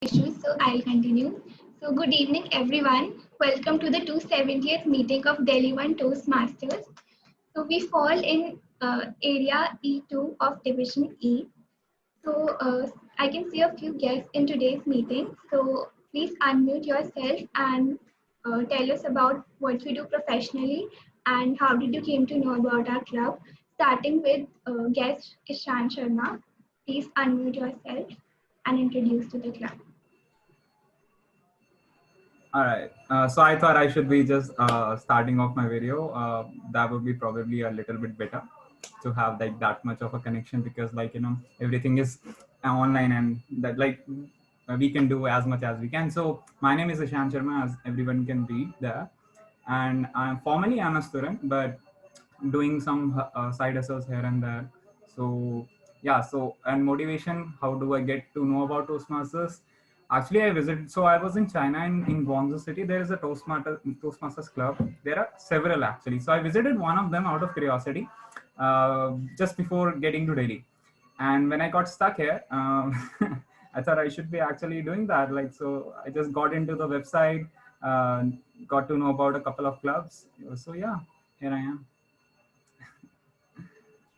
issues, so I'll continue. So, good evening, everyone. Welcome to the 270th meeting of Delhi 1 Toastmasters. So, we fall in area E2 of Division E. So, I can see a few guests in today's meeting. So, please unmute yourself and tell us about what you do professionally and how did you came to know about our club. Starting with guest Ishan Sharma. Please unmute yourself and introduce to the club. All right. So I thought I should be just starting off my video. That would be probably a little bit better to have like that much of a connection because everything is online and that we can do as much as we can. So my name is Ishan Sharma, as everyone can read there, and I'm a student, but doing some side hustles here and there. So yeah, so and motivation. How do I get to know about Toastmasters? Actually, I visited. So I was in China in Guangzhou city. There is a Toastmasters club. There are several actually. So I visited one of them out of curiosity, just before getting to Delhi. And when I got stuck here, I thought I should be actually doing that. Like, so I just got into the website, uh, got to know about a couple of clubs. So yeah, here I am.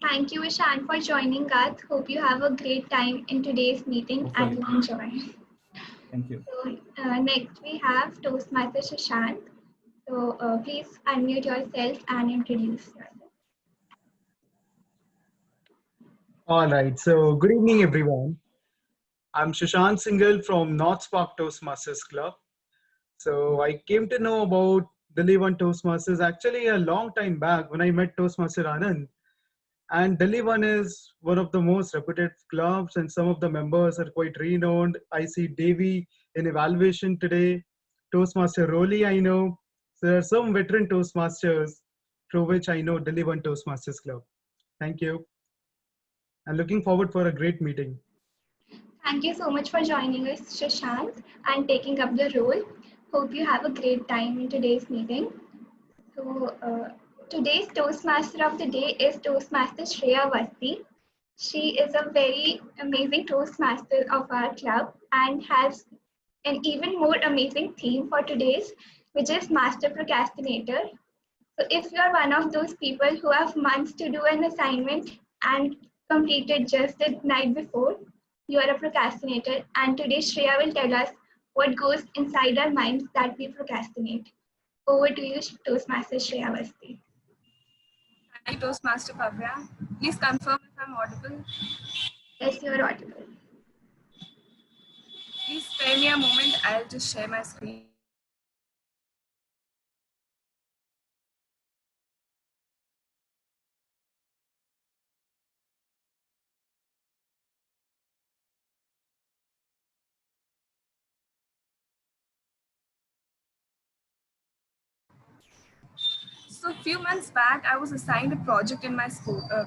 Thank you, Ishan, for joining us. Hope you have a great time in today's meeting and Hopefully. you enjoy. Thank you. So, next we have Toastmaster Shashank. So, please unmute yourself and introduce yourself. All right. So, good evening, everyone. I'm Shashank Singhal from North Spark Toastmasters Club. So, I came to know about Delhi One Toastmasters actually a long time back when I met Toastmaster Anand. And Delhi One is one of the most reputed clubs, and some of the members are quite renowned. I see Devi in evaluation today, Toastmaster Roli, I know. So, there are some veteran Toastmasters through which I know Delhi One Toastmasters Club. Thank you. And looking forward for a great meeting. Thank you so much for joining us, Shashank, and taking up the role. Hope you have a great time in today's meeting. So, today's Toastmaster of the day is Toastmaster Shreya Awasthi. She is a very amazing Toastmaster of our club and has an even more amazing theme for today's, which is Master Procrastinator. So if you are one of those people who have months to do an assignment and complete it just the night before, you are a procrastinator. And today Shreya will tell us what goes inside our minds that we procrastinate. Over to you, Toastmaster Shreya Awasthi. Hi, Toastmaster Pavya. Please confirm if I'm audible. Yes, you are audible. Please spare me a moment. I'll just share my screen. So, a few months back, I was assigned a project in my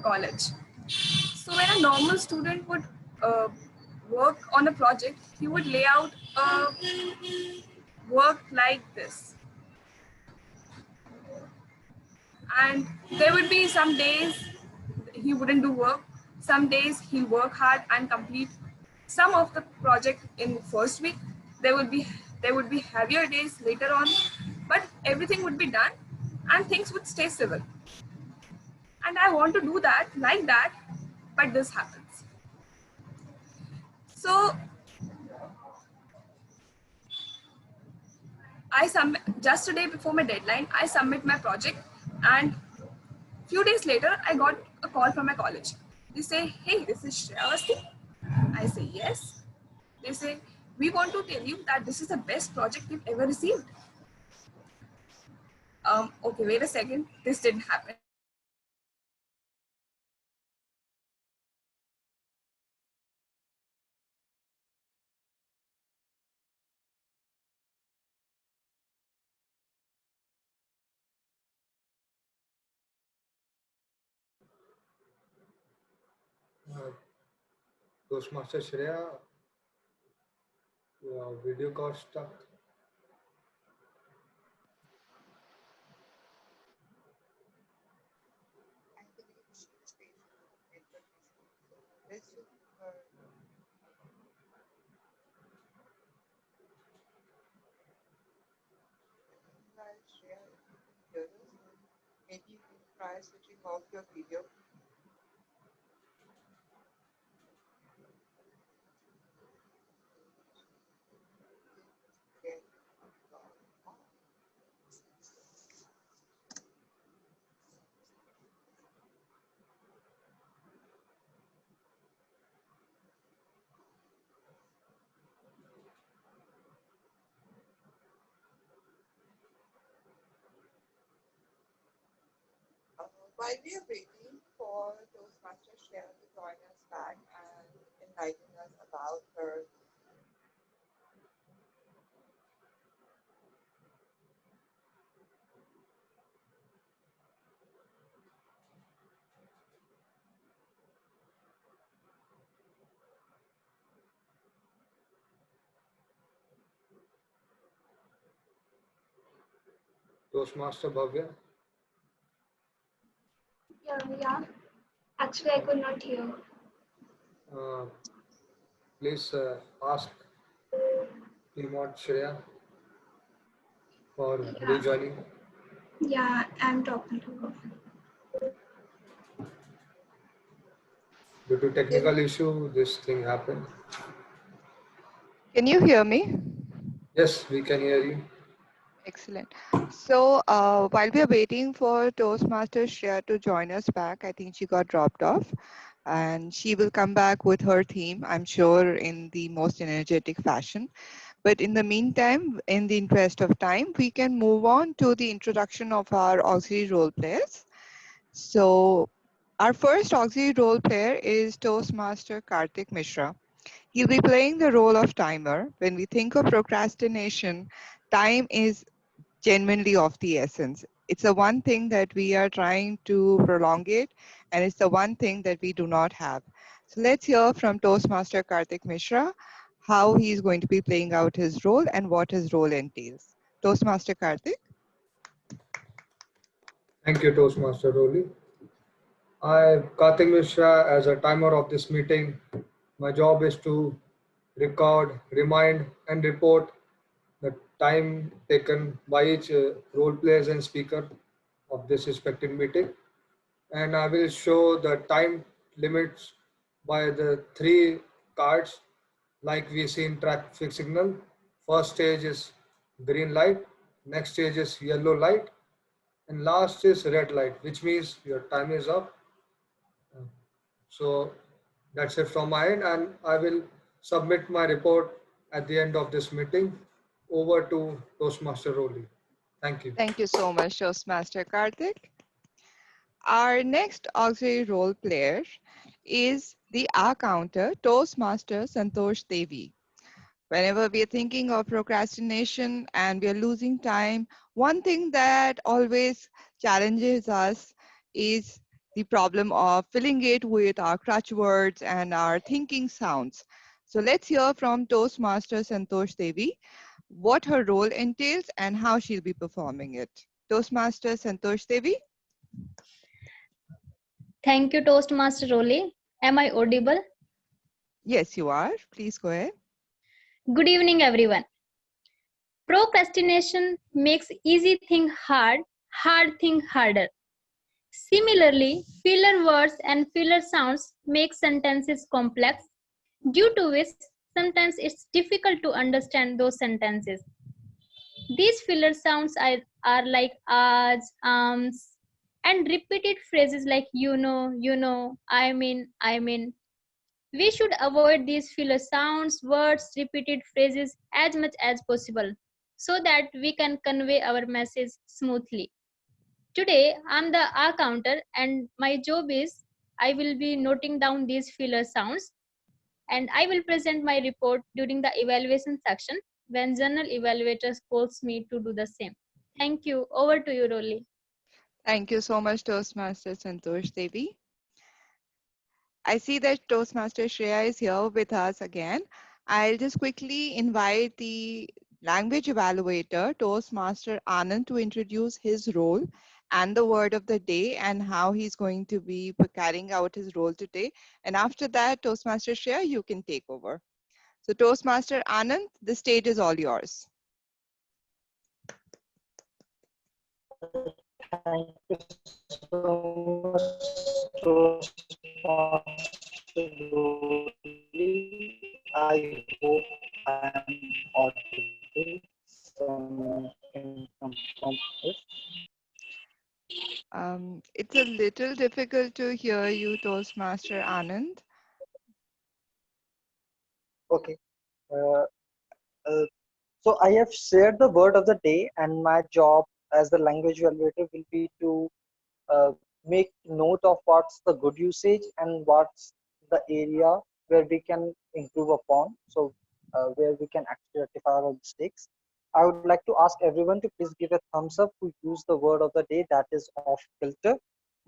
college. So, when a normal student would work on a project, he would lay out a work like this. And there would be some days he wouldn't do work. Some days he'll work hard and complete some of the project in first week. There would be heavier days later on, but everything would be done and things would stay civil. And I want to do that like that, but this happens. So just a day before my deadline, I submit my project, and few days later, I got a call from my college. They say, "Hey, this is Shreya Awasthi." I say, "Yes." They say, "We want to tell you that this is the best project you've ever received." Okay, wait a second. This didn't happen. Toastmaster Shreya, your video got stuck. try switching off your video? Okay. While we are waiting for Toastmaster Shreya to join us back and enlighten us about her Toastmaster Bhavya. Yeah. Actually, I could not hear. Please ask TMoD Shreya for Yeah. rejoining. Yeah, I'm talking to her. Due to technical issue, this thing happened. Can you hear me? Yes, we can hear you. Excellent. So while we are waiting for Toastmaster Shreya to join us back, I think she got dropped off and she will come back with her theme, I'm sure, in the most energetic fashion. But in the meantime, in the interest of time, we can move on to the introduction of our auxiliary role players. So our first auxiliary role player is Toastmaster Karthik Mishra. He'll be playing the role of timer. When we think of procrastination, time is genuinely of the essence. It's the one thing that we are trying to prolong it, and it's the one thing that we do not have. So let's hear from Toastmaster Karthik Mishra how he's going to be playing out his role and what his role entails. Toastmaster Karthik. Thank you, Toastmaster Roli. I'm Karthik Mishra as a timer of this meeting. My job is to record, remind, and report the time taken by each role players and speaker of this respected meeting. And I will show the time limits by the three cards like we see in traffic signal. First stage is green light, next stage is yellow light, and last is red light, which means your time is up. So that's it from my end, and I will submit my report at the end of this meeting. Over to Toastmaster Roli. Thank you. Thank you so much, Toastmaster Karthik. Our next auxiliary role player is the R counter, Toastmaster Santosh Devi. Whenever we are thinking of procrastination and we are losing time, one thing that always challenges us is the problem of filling it with our crutch words and our thinking sounds. So let's hear from Toastmaster Santosh Devi what her role entails and how she'll be performing it. Toastmaster Santosh Devi. Thank you, Toastmaster Roli. Am I audible? Yes, you are. Please go ahead. Good evening, everyone. Procrastination makes easy thing hard, hard thing harder. Similarly, filler words and filler sounds make sentences complex, due to which sometimes it's difficult to understand those sentences. These filler sounds are like ahs, and repeated phrases like you know, I mean. We should avoid these filler sounds, words, repeated phrases as much as possible so that we can convey our message smoothly. Today, I'm the R counter and my job is I will be noting down these filler sounds and I will present my report during the evaluation section when journal evaluators calls me to do the same. Thank you. Over to you, Rolly. Thank you so much, Toastmaster Santosh Devi. I see that Toastmaster Shreya is here with us again. I'll just quickly invite the language evaluator, Toastmaster Anand, to introduce his role and the word of the day and how he's going to be carrying out his role today. And after that, Toastmaster Shreya, you can take over. So Toastmaster Anand, the stage is all yours. Thank you so much, Toastmaster Dolly. I hope I am audible. Someone can confirm this. It's a little difficult to hear you, Toastmaster Anand. Okay. Uh, uh, so I have shared the word of the day, and my job as the language evaluator will be to make note of what's the good usage and what's the area where we can improve upon. So where we can actually rectify our mistakes. I would like to ask everyone to please give a thumbs up who use the word of the day, that is off filter.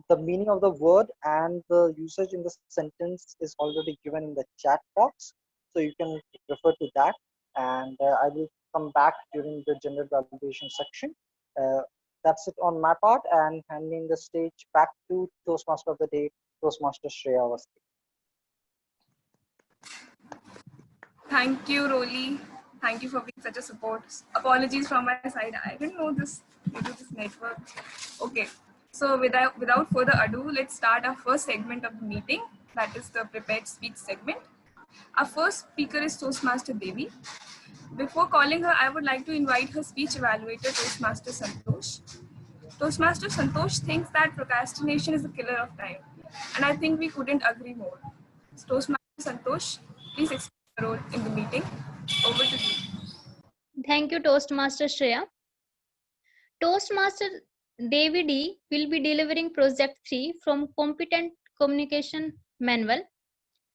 The meaning of the word and the usage in the sentence is already given in the chat box, so you can refer to that. And I will come back during the general validation section. Uh, that's it on my part, and handing the stage back to Toastmaster of the day, Toastmaster Shreya Awasthi. Thank you, Rolly. Thank you for being such a support. Apologies from my side. I didn't know this due to this network. Okay. So without further ado, let's start our first segment of the meeting. That is the prepared speech segment. Our first speaker is Toastmaster Devi. Before calling her, I would like to invite her speech evaluator, Toastmaster Santosh. Toastmaster Santosh thinks that procrastination is the killer of time, and I think we couldn't agree more. Toastmaster Santosh, please explain your role in the meeting. Over to you. Thank you, Toastmaster Shreya. Toastmaster Devi D will be delivering Project 3 from Competent Communication Manual.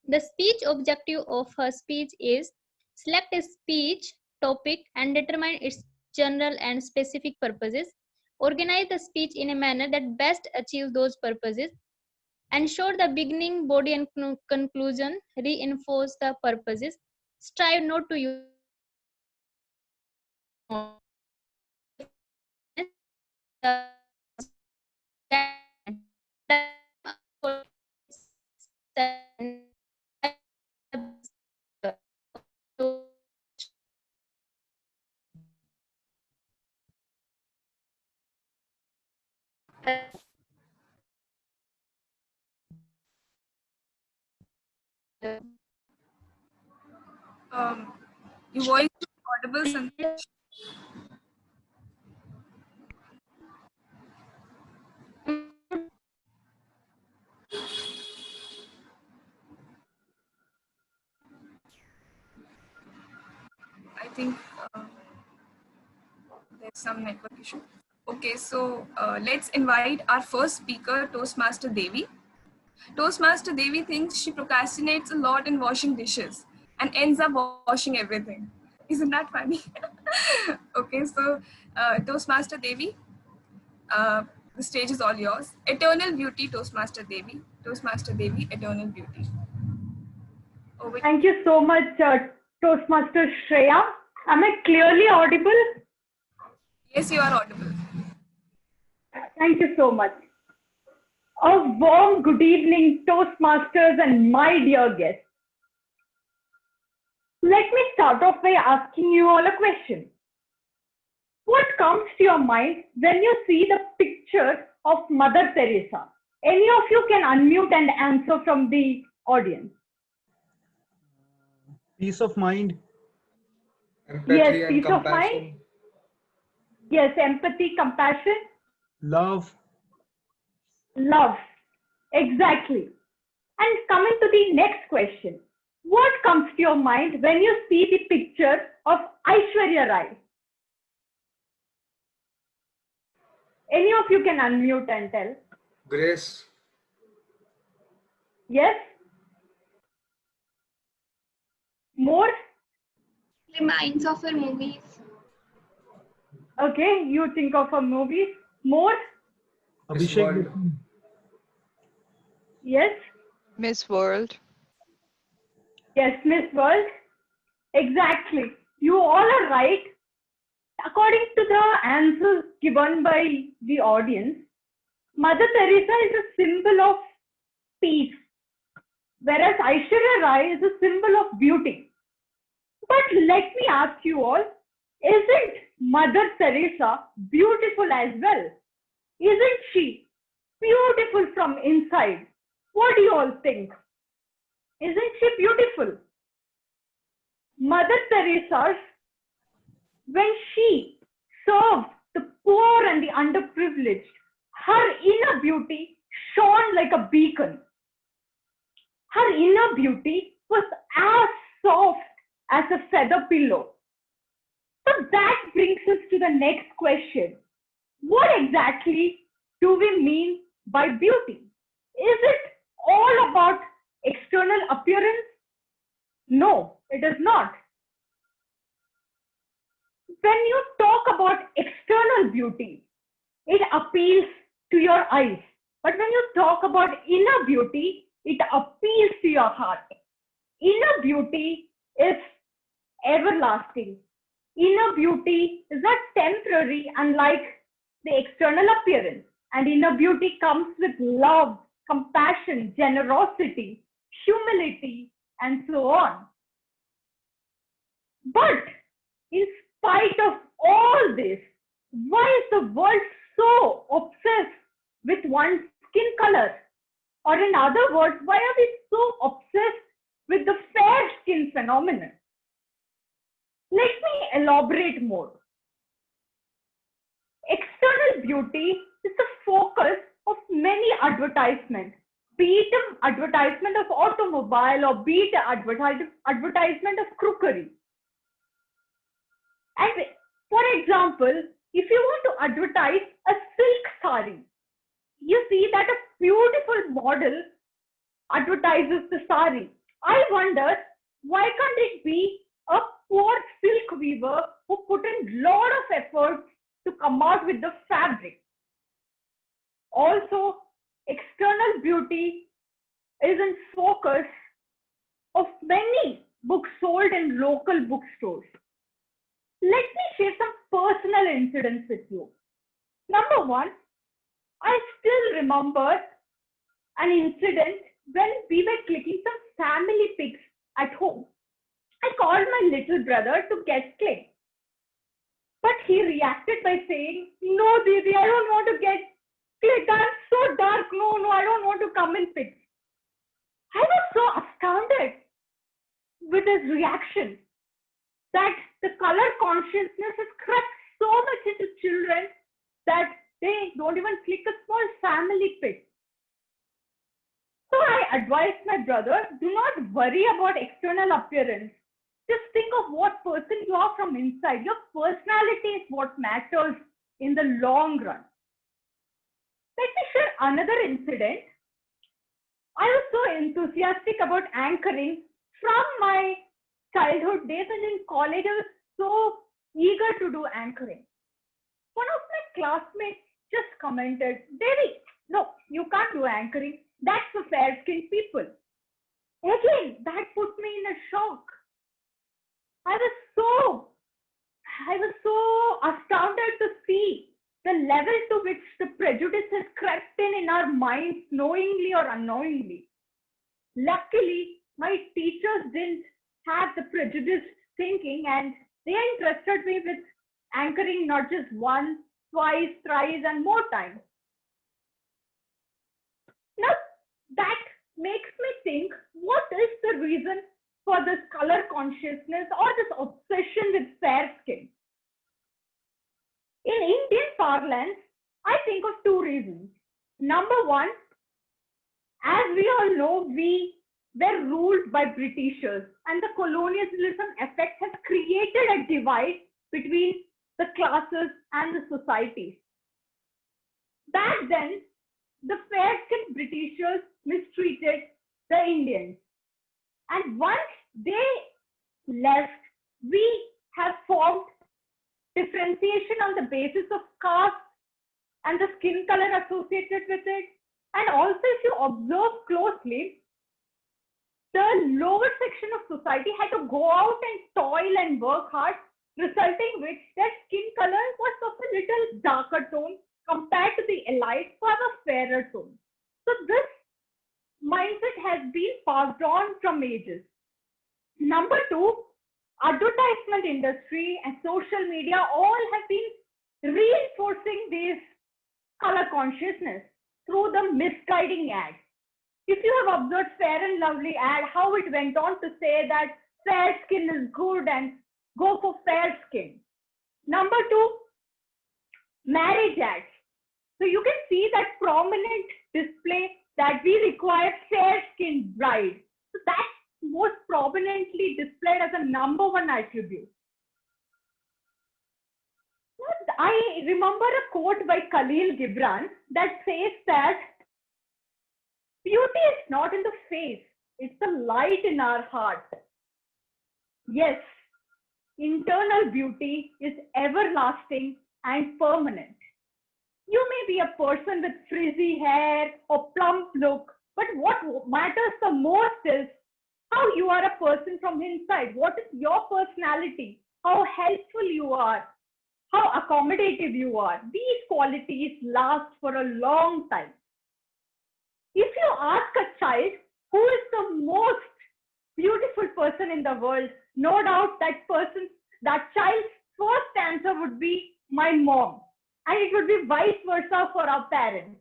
The speech objective of her speech is select a speech topic and determine its general and specific purposes. Organize the speech in a manner that best achieves those purposes. Ensure the beginning, body, and conclusion reinforce the purposes. Strive not to use Your voice is audible, Santosh. I think there's some network issue. Okay, so let's invite our first speaker, Toastmaster Devi. Toastmaster Devi thinks she procrastinates a lot in washing dishes and ends up washing everything. Isn't that funny? Okay, so Toastmaster Devi, the stage is all yours. Eternal beauty, Toastmaster Devi. Toastmaster Devi, eternal beauty. Over. Thank you so much, Toastmaster Shreya. Am I clearly audible? Yes, you are audible. Thank you so much. A warm good evening, Toastmasters and my dear guests. Let me start off by asking you all a question. What comes to your mind when you see the picture of Mother Teresa? Any of you can unmute and answer from the audience. Peace of mind. Empathy Yes, and peace of mind. compassion. Yes, empathy, compassion, Love. love. Exactly. And coming to the next question, what comes to your mind when you see the picture of Aishwarya Rai? Any of you can unmute and tell. Grace. Yes? More? Reminds of her movies. Okay, you think of a movie. More? Miss Abhishek World. Bachchan. Yes? Miss World. Yes, Miss World. Exactly. You all are right. According to the answers given by the audience, Mother Teresa is a symbol of peace, whereas Aishwarya Rai is a symbol of beauty. But let me ask you all, isn't Mother Teresa beautiful as well? Isn't she beautiful from inside? What do you all think? Isn't she beautiful? Mother Teresa's, when she served the poor and the underprivileged, her inner beauty shone like a beacon. Her inner beauty was as soft as a feather pillow. So that brings us to the next question. What exactly do we mean by beauty? Is it all about external appearance? No, it is not. When you talk about external beauty, it appeals to your eyes. But when you talk about inner beauty, it appeals to your heart. Inner beauty is everlasting. Inner beauty is not temporary, unlike the external appearance. And inner beauty comes with love, compassion, generosity, humility, and so on. But in spite of all this, why is the world so obsessed with one's skin color? Or in other words, why are we so obsessed with the fair skin phenomenon? Let me elaborate more. External beauty is the focus of many advertisements, be it an advertisement of automobile or be it an advertisement of crockery. And for example, if you want to advertise a silk sari, you see that a beautiful model advertises the sari. I wonder, why can't it be a poor silk weaver who put in lot of effort to come out with the fabric? Also, external beauty is in focus of many books sold in local bookstores. Let me share some personal incidents with you. Number one, I still remember an incident when we were clicking some family pics at home. I called my little brother to get clicked. But he reacted by saying, "No, Didi, I don't want to get clicked. I'm so dark. No, I don't want to come in pics." I was so astounded with his reaction that the color consciousness has crept so much into children that they don't even click a small family pic. So I advised my brother, do not worry about external appearance. Just think of what person you are from inside. Your personality is what matters in the long run. Let me share another incident. I was so enthusiastic about anchoring from my childhood days, and in college I was so eager to do anchoring. One of my classmates just commented, "Devi, no, you can't do anchoring. That's for fair-skinned people." Again, that put me in a shock. I was so astounded to see the level to which the prejudice has crept in our minds, knowingly or unknowingly. Luckily, my teachers didn't have the prejudiced thinking, and they entrusted me with anchoring not just once, twice, thrice, and more times. Now, that makes me think, what is the reason for this color consciousness or this obsession with fair skin? In Indian parlance, I think of two reasons. Number one, as we all know, we were ruled by Britishers, and the colonialism effect has created a divide between the classes and the societies. Back then, the fair-skinned Britishers mistreated the Indians. And once they left, we have formed differentiation on the basis of caste and the skin color associated with it. And also, if you observe closely, the lower section of society had to go out and toil and work hard, resulting which their skin color was of a little darker tone compared to the elite who have a fairer tone. So this mindset has been passed on from ages. Number two, advertisement industry and social media all have been reinforcing these color consciousness through the misguiding ad. If you have observed Fair and Lovely ad, how it went on to say that fair skin is good and go for fair skin. Number two, marriage ads. So you can see that prominent display that we require fair skinned bride. So that's most prominently displayed as a number one attribute. I remember a quote by Khalil Gibran that says that beauty is not in the face, it's the light in our heart. Yes, internal beauty is everlasting and permanent. You may be a person with frizzy hair or plump look, but what matters the most is how you are a person from inside. What is your personality? How helpful you are? How accommodative you are? These qualities last for a long time. If you ask a child who is the most beautiful person in the world, no doubt that child's first answer would be my mom. And it would be vice versa for our parents.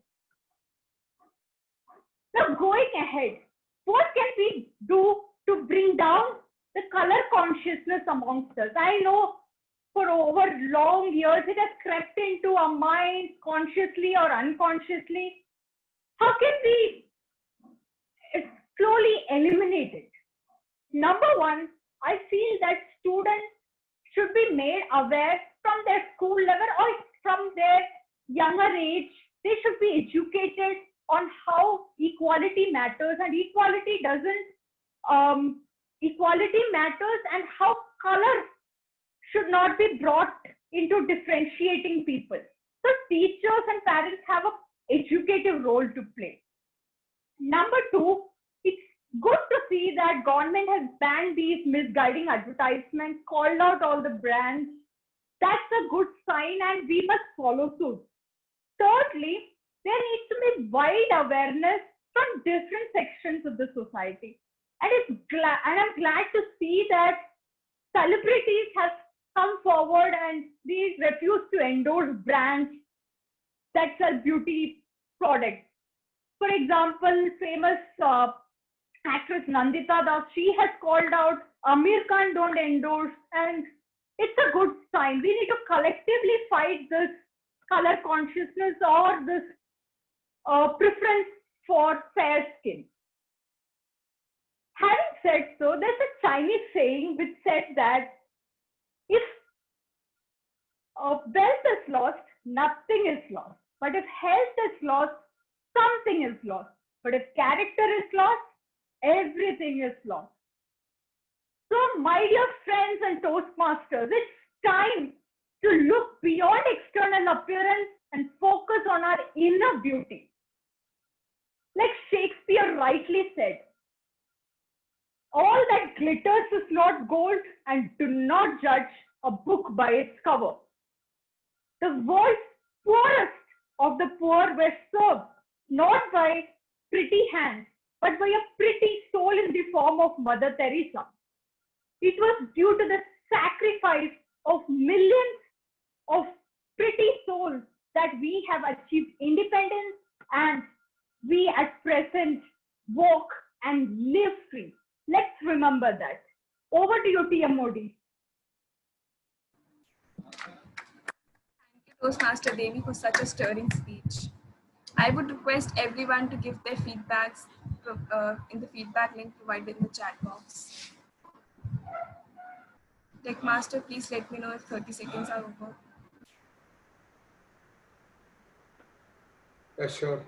Now, going ahead, what can we do to bring down the color consciousness amongst us? I know for over long years it has crept into our minds consciously or unconsciously. How can we slowly eliminate it? Number one, I feel that students should be made aware from their school level or from their younger age. They should be educated on how equality matters, and equality matters, and how color should not be brought into differentiating people. So teachers and parents have an educative role to play. Number two, it's good to see that government has banned these misguiding advertisements, called out all the brands. That's a good sign and we must follow suit. Thirdly, there needs to be wide awareness from different sections of the society. And I'm glad to see that celebrities have come forward and they refuse to endorse brands that sell beauty products. For example, famous actress Nandita Das, she has called out Amir Khan don't endorse, and it's a good sign. We need to collectively fight this color consciousness or this preference for fair skin. Having said so, there's a Chinese saying which said that if wealth is lost, nothing is lost. But if health is lost, something is lost. But if character is lost, everything is lost. So, my dear friends and Toastmasters, it's time to look beyond external appearance and focus on our inner beauty. Like Shakespeare rightly said, all that glitters is not gold, and do not judge a book by its cover. The world's poorest of the poor were served not by pretty hands, but by a pretty soul in the form of Mother Teresa. It was due to the sacrifice of millions of pretty souls that we have achieved independence, and we at present walk and live free. Let's remember that. Over to you, TMoD. Thank you, Toastmaster Devi, for such a stirring speech. I would request everyone to give their feedbacks in the feedback link provided in the chat box. Techmaster, please let me know if 30 seconds are over. Yeah, sure.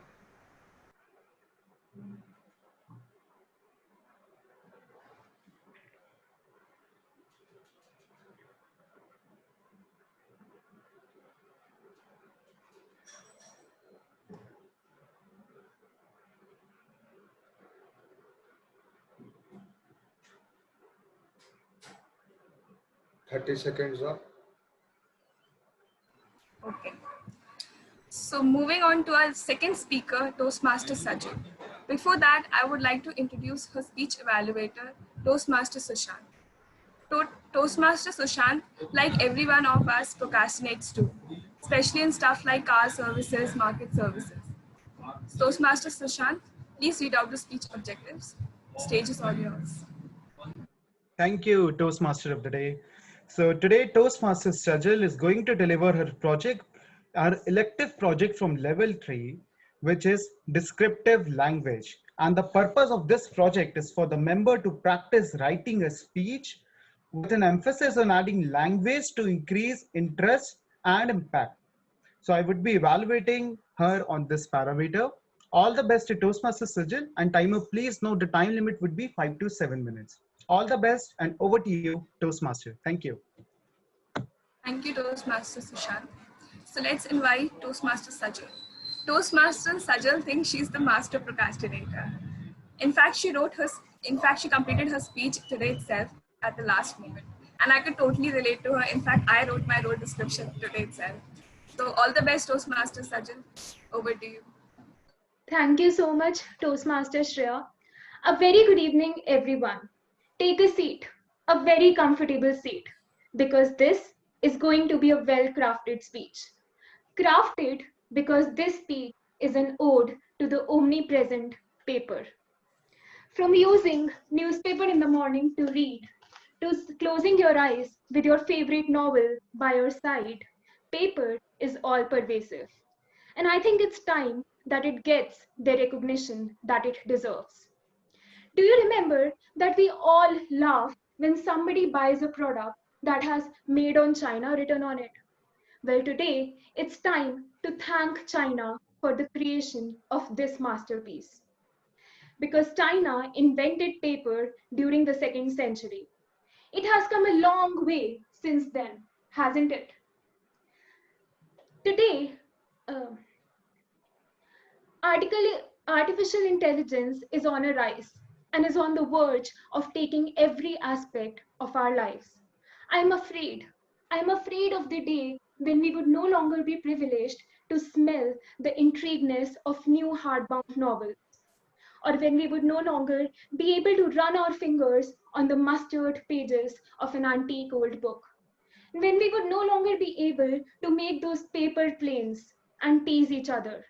Thirty seconds up. Okay. So moving on to our second speaker, Toastmaster Sajid. Before that, I would like to introduce her speech evaluator, Toastmaster Sushant. Toastmaster Sushant, like every one of us, procrastinates too. especially in stuff like car services, market services. Toastmaster Sushant, please read out the speech objectives. Stage is all yours. Thank you, Toastmaster of the Day. So today, Toastmaster Sajal is going to deliver her project, her elective project from level 3, which is descriptive language. And the purpose of this project is for the member to practice writing a speech with an emphasis on adding language to increase interest and impact. So I would be evaluating her on this parameter. All the best to Toastmaster Sajal, and timer, please note the time limit would be 5 to 7 minutes. All the best, and over to you, Toastmaster. Thank you. Thank you, Toastmaster Sushant. So let's invite Toastmaster Sajal. Toastmaster Sajal thinks she's the master procrastinator. In fact, she completed her speech today itself at the last moment. And I could totally relate to her. In fact, I wrote my role description today itself. So all the best, Toastmaster Sajal. Over to you. Thank you so much, Toastmaster Shreya. A very good evening, everyone. Take a seat, a very comfortable seat, because this is going to be a well-crafted speech. Crafted because this speech is an ode to the omnipresent paper. From using newspaper in the morning to read, to closing your eyes with your favorite novel by your side, paper is all pervasive. And I think it's time that it gets the recognition that it deserves. Do you remember that we all laugh when somebody buys a product that has made on China written on it? Well, today it's time to thank China for the creation of this masterpiece. Because China invented paper during the 2nd century. It has come a long way since then, hasn't it? Today, uh, artificial intelligence is on a rise and is on the verge of taking every aspect of our lives. I'm afraid. I'm afraid of the day when we would no longer be privileged to smell the intrigueness of new hardbound novels, or when we would no longer be able to run our fingers on the mustard pages of an antique old book, when we would no longer be able to make those paper planes and tease each other,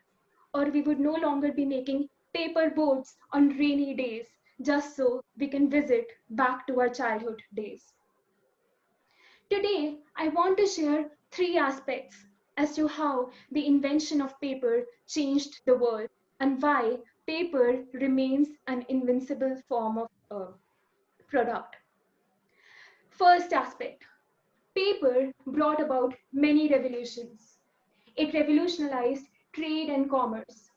or we would no longer be making paper boats on rainy days just so we can visit back to our childhood days. Today, I want to share 3 aspects as to how the invention of paper changed the world and why paper remains an invincible form of product. First aspect, paper brought about many revolutions. It revolutionized trade and commerce.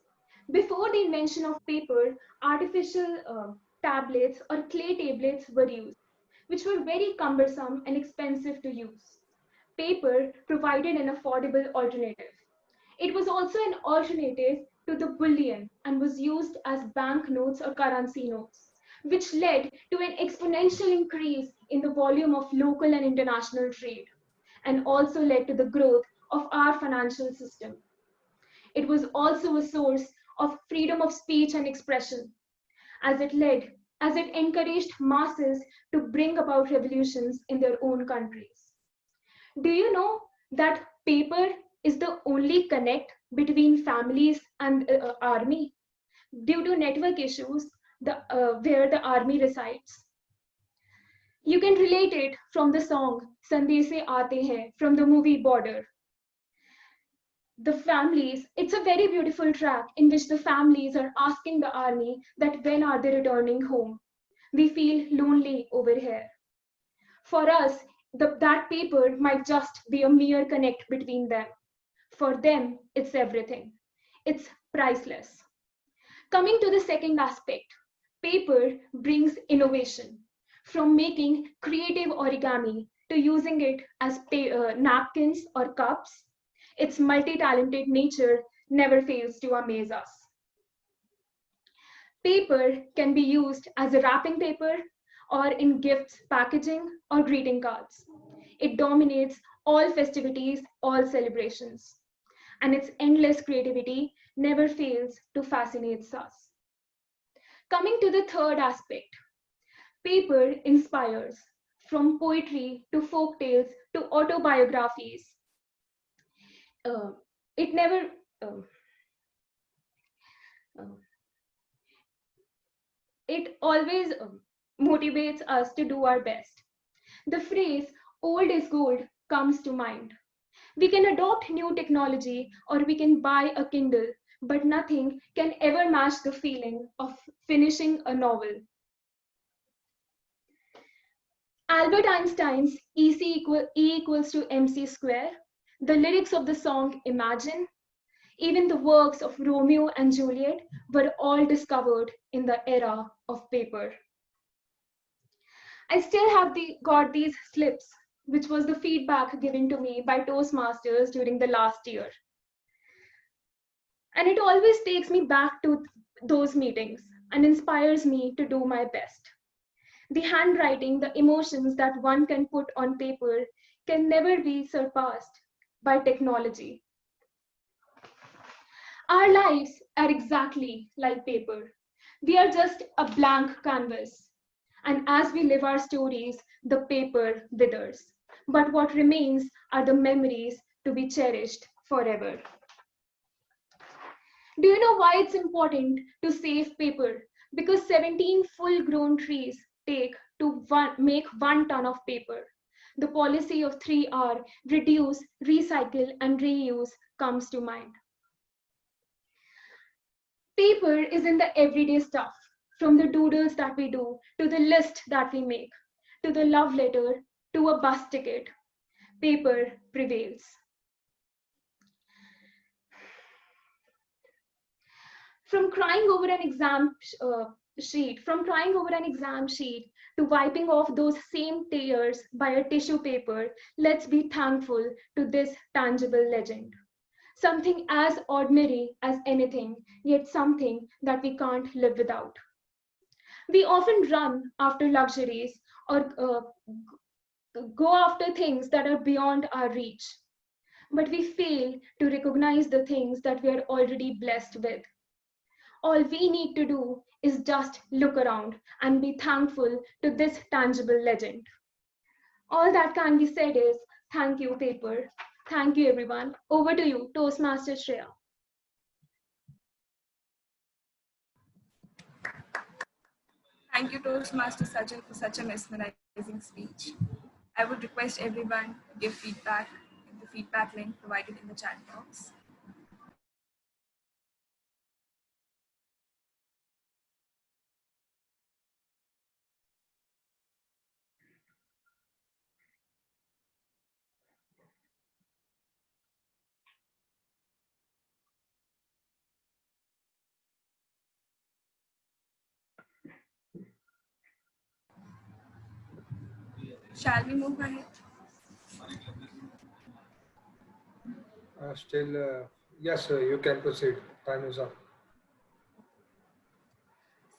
Before the invention of paper, artificial tablets or clay tablets were used, which were very cumbersome and expensive to use. Paper provided an affordable alternative. It was also an alternative to the bullion and was used as banknotes or currency notes, which led to an exponential increase in the volume of local and international trade, and also led to the growth of our financial system. It was also a source of freedom of speech and expression, as it encouraged masses to bring about revolutions in their own countries. Do you know that paper is the only connect between families and army due to network issues where the army resides? You can relate it from the song Sandese Aate Hain from the movie Border. The families, it's a very beautiful track in which the families are asking the army that when are they returning home. We feel lonely over here. For us, that paper might just be a mere connect between them. For them, it's everything. It's priceless. Coming to the second aspect, paper brings innovation. From making creative origami to using it as napkins or cups, its multi-talented nature never fails to amaze us. Paper can be used as a wrapping paper or in gifts packaging or greeting cards. It dominates all festivities, all celebrations, and its endless creativity never fails to fascinate us. Coming to the third aspect, paper inspires from poetry to folk tales to autobiographies. it never it always motivates us to do our best. The phrase old is gold comes to mind. We can adopt new technology or we can buy a Kindle, but nothing can ever match the feeling of finishing a novel. Albert Einstein's E equals to mc square, the lyrics of the song Imagine, even the works of Romeo and Juliet were all discovered in the era of paper. I still have got these slips, which was the feedback given to me by Toastmasters during the last year. And it always takes me back to those meetings and inspires me to do my best. The handwriting, the emotions that one can put on paper can never be surpassed by technology. Our lives are exactly like paper. We are just a blank canvas. And as we live our stories, the paper withers. But what remains are the memories to be cherished forever. Do you know why it's important to save paper? Because 17 full-grown trees take to make 1 ton of paper. The policy of 3R, reduce, recycle, and reuse, comes to mind. Paper is in the everyday stuff, from the doodles that we do, to the list that we make, to the love letter, to a bus ticket. Paper prevails. From crying over an exam sheet, to wiping off those same tears by a tissue paper, let's be thankful to this tangible legend. Something as ordinary as anything, yet something that we can't live without. We often run after luxuries or go after things that are beyond our reach, but we fail to recognize the things that we are already blessed with. All we need to do is just look around and be thankful to this tangible legend. All that can be said is, thank you, paper. Thank you, everyone. Over to you, Toastmaster Shreya. Thank you, Toastmaster Sajal, for such a mesmerizing speech. I would request everyone to give feedback in the feedback link provided in the chat box. Shall we move ahead? Yes, sir, you can proceed. Time is up.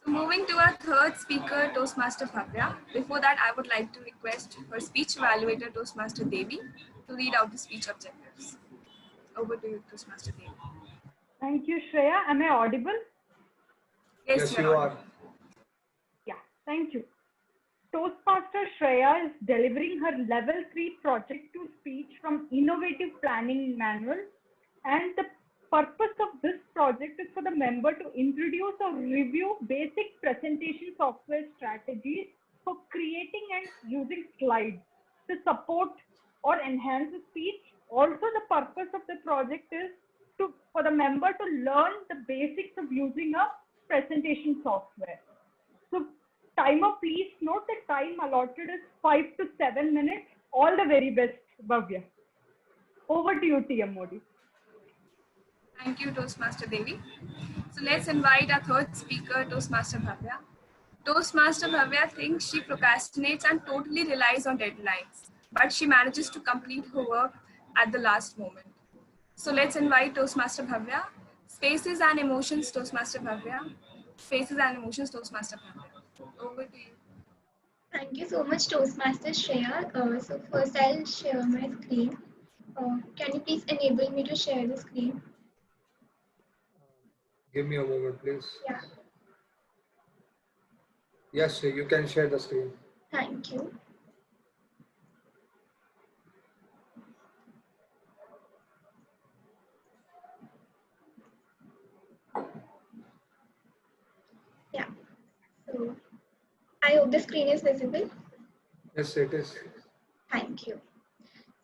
So moving to our third speaker, Toastmaster Bhavya. Before that, I would like to request our speech evaluator, Toastmaster Devi, to read out the speech objectives. Over to you, Toastmaster Devi. Thank you, Shreya. Am I audible? Yes, you are. Yeah, thank you. Toastmaster Shreya is delivering her level 3 project to speech from Innovative Planning Manual, and the purpose of this project is for the member to introduce or review basic presentation software strategies for creating and using slides to support or enhance the speech. Also, the purpose of the project is for the member to learn the basics of using a presentation software. So, timer, please note the time allotted is 5 to 7 minutes. All the very best, Bhavya. Over to you, TMoD. Thank you, Toastmaster Devi. So let's invite our third speaker, Toastmaster Bhavya. Toastmaster Bhavya thinks she procrastinates and totally relies on deadlines, but she manages to complete her work at the last moment. So let's invite Toastmaster Bhavya. Spaces and emotions, Toastmaster Bhavya. Spaces and emotions, Toastmaster Bhavya. Over to you. Thank you so much, Toastmaster Shreya. So first I'll share my screen. Can you please enable me to share the screen? Give me a moment, please. Yeah. Yes, sir, you can share the screen. Thank you. I hope the screen is visible. Yes, it is. Thank you.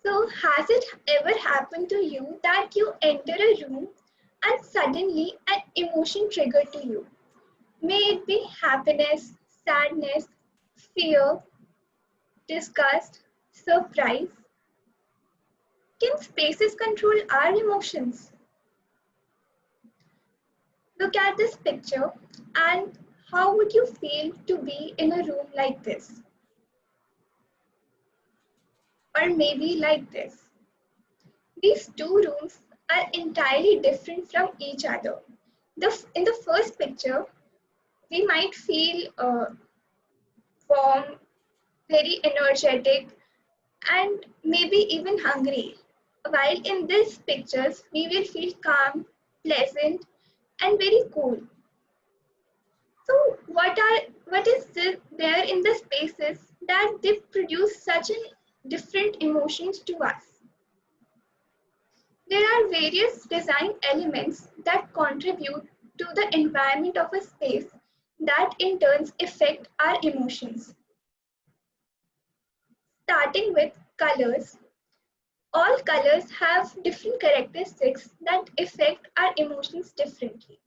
So, has it ever happened to you that you enter a room and suddenly an emotion triggered to you? May it be happiness, sadness, fear, disgust, surprise. Can spaces control our emotions? Look at this picture and how would you feel to be in a room like this? Or maybe like this. These two rooms are entirely different from each other. In the first picture, we might feel warm, very energetic, and maybe even hungry. While in these pictures, we will feel calm, pleasant, and very cool. So, what is there in the spaces that they produce such an different emotions to us? There are various design elements that contribute to the environment of a space that in turn affect our emotions. Starting with colors, all colors have different characteristics that affect our emotions differently.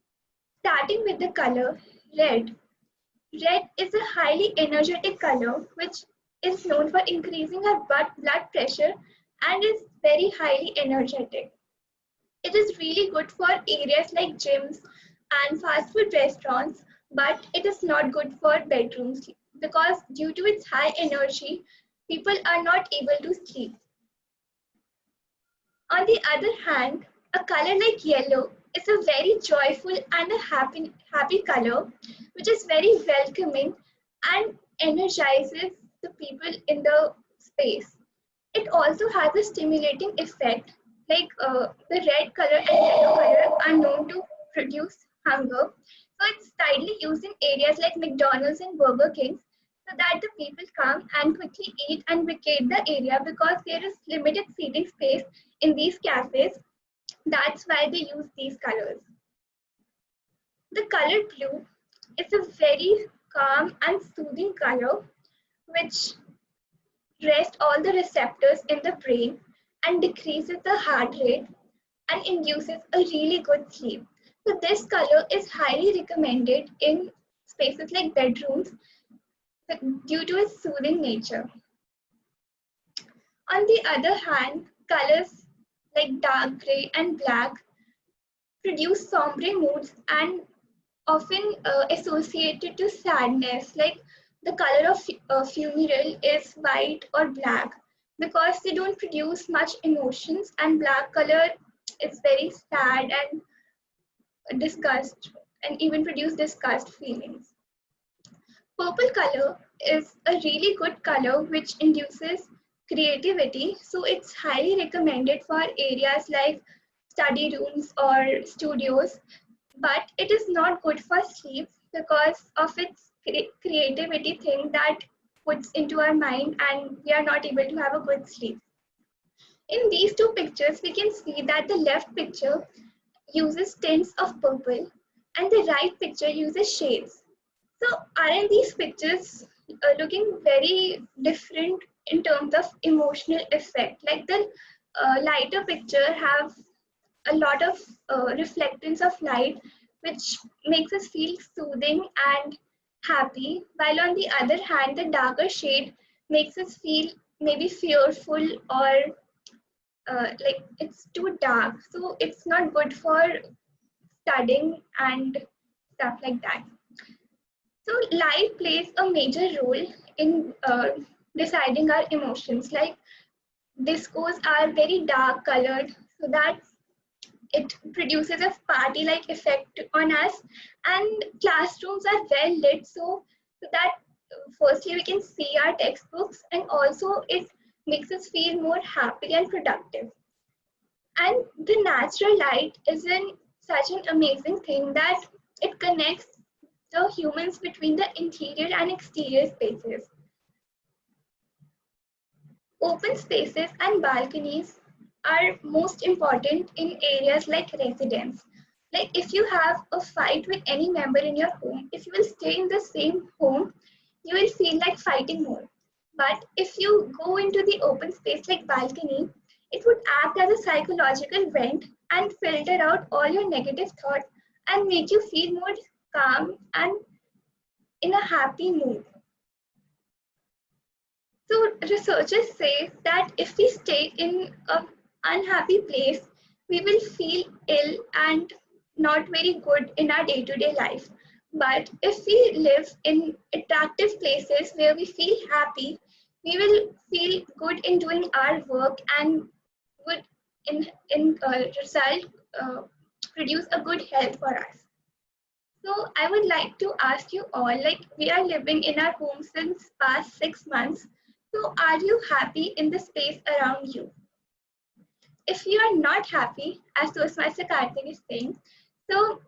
Starting with the color red. Red is a highly energetic color which is known for increasing our blood pressure and is very highly energetic. It is really good for areas like gyms and fast food restaurants, but it is not good for bedrooms because due to its high energy, people are not able to sleep. On the other hand, a color like yellow is a very joyful and a happy color, which is very welcoming and energizes the people in the space. It also has a stimulating effect, like the red color and yellow color are known to produce hunger. So it's widely used in areas like McDonald's and Burger King so that the people come and quickly eat and vacate the area because there is limited seating space in these cafes. That's why they use these colors. The color blue is a very calm and soothing color which rests all the receptors in the brain and decreases the heart rate and induces a really good sleep. So this color is highly recommended in spaces like bedrooms due to its soothing nature. On the other hand, colors like dark gray and black produce sombre moods and often associated to sadness. Like the color of funeral is white or black because they don't produce much emotions, and black color is very sad and disgust and even produce disgust feelings. Purple color is a really good color which induces creativity, so it's highly recommended for areas like study rooms or studios, but it is not good for sleep because of its creativity thing that puts into our mind and we are not able to have a good sleep. In these two pictures, we can see that the left picture uses tints of purple and the right picture uses shades. So aren't these pictures looking very different in terms of emotional effect? Like the lighter picture have a lot of reflectance of light, which makes us feel soothing and happy, while on the other hand, the darker shade makes us feel maybe fearful or like it's too dark. So it's not good for studying and stuff like that. So light plays a major role in deciding our emotions. Like discos are very dark colored, so that it produces a party-like effect on us. And classrooms are well lit, so that firstly we can see our textbooks, and also it makes us feel more happy and productive. And the natural light is such an amazing thing that it connects the humans between the interior and exterior spaces. Open spaces and balconies are most important in areas like residence. Like if you have a fight with any member in your home, if you will stay in the same home, you will feel like fighting more. But if you go into the open space like balcony, it would act as a psychological vent and filter out all your negative thoughts and make you feel more calm and in a happy mood. So researchers say that if we stay in an unhappy place, we will feel ill and not very good in our day-to-day life. But if we live in attractive places where we feel happy, we will feel good in doing our work and would in result produce a good health for us. So I would like to ask you all, like we are living in our home since past 6 months. So are you happy in the space around you? If you are not happy, as Toastmaster Karthik is saying, so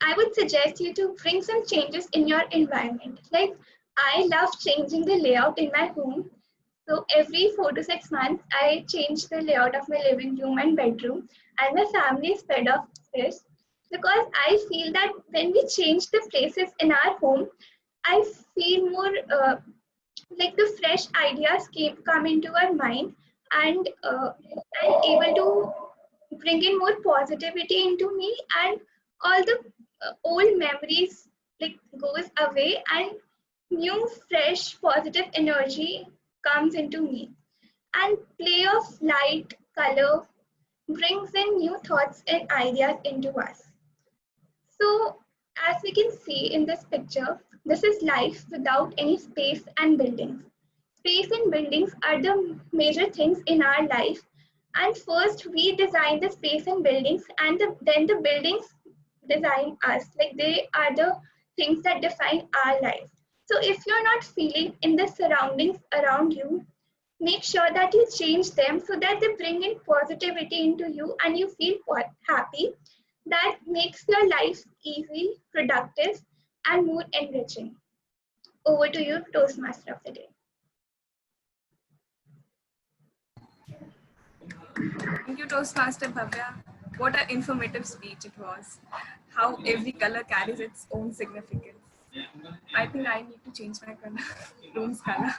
I would suggest you to bring some changes in your environment. Like I love changing the layout in my home. So every 4 to 6 months, I change the layout of my living room and bedroom, and my family is fed up with this because I feel that when we change the places in our home, I feel more like the fresh ideas come into our mind, and I'm able to bring in more positivity into me, and all the old memories like goes away, and new fresh positive energy comes into me, and play of light color brings in new thoughts and ideas into us. So as we can see in this picture, this is life without any space and buildings. Space and buildings are the major things in our life, and first we design the space and buildings, and then the buildings design us. Like they are the things that define our life. So if you're not feeling in the surroundings around you, make sure that you change them so that they bring in positivity into you and you feel happy. That makes your life easy, productive, and more enriching. Over to you, Toastmaster of the day. Thank you, Toastmaster Bhavya. What an informative speech it was. How every color carries its own significance. I think I need to change my room's color.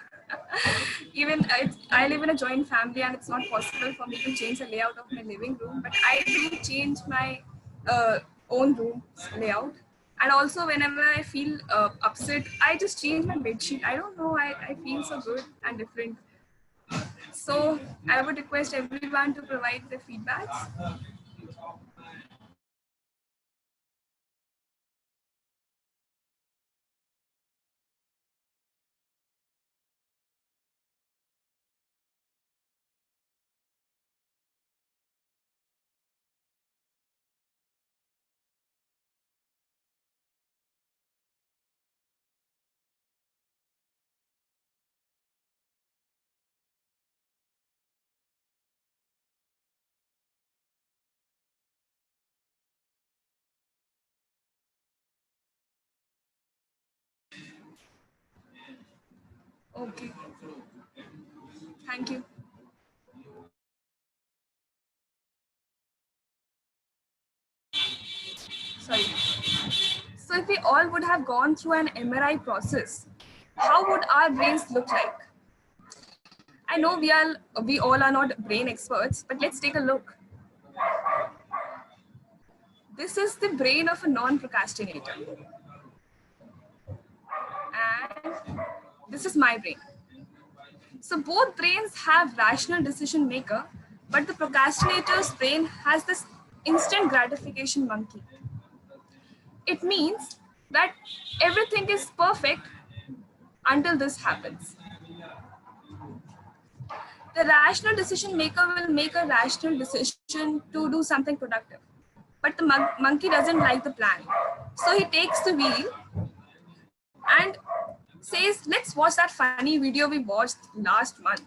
Even I live in a joint family and it's not possible for me to change the layout of my living room, but I do change my own room's layout. And also, whenever I feel upset, I just change my bed sheet. I don't know, I feel so good and different. So I would request everyone to provide their feedbacks. Okay. Thank you. Sorry. So if we all would have gone through an MRI process, how would our brains look like? I know we all are not brain experts, but let's take a look. This is the brain of a non-procrastinator. And this is my brain. So both brains have rational decision maker, but the procrastinator's brain has this instant gratification monkey. It means that everything is perfect until this happens. The rational decision maker will make a rational decision to do something productive. But the monkey doesn't like the plan. So he takes the wheel and says, let's watch that funny video we watched last month.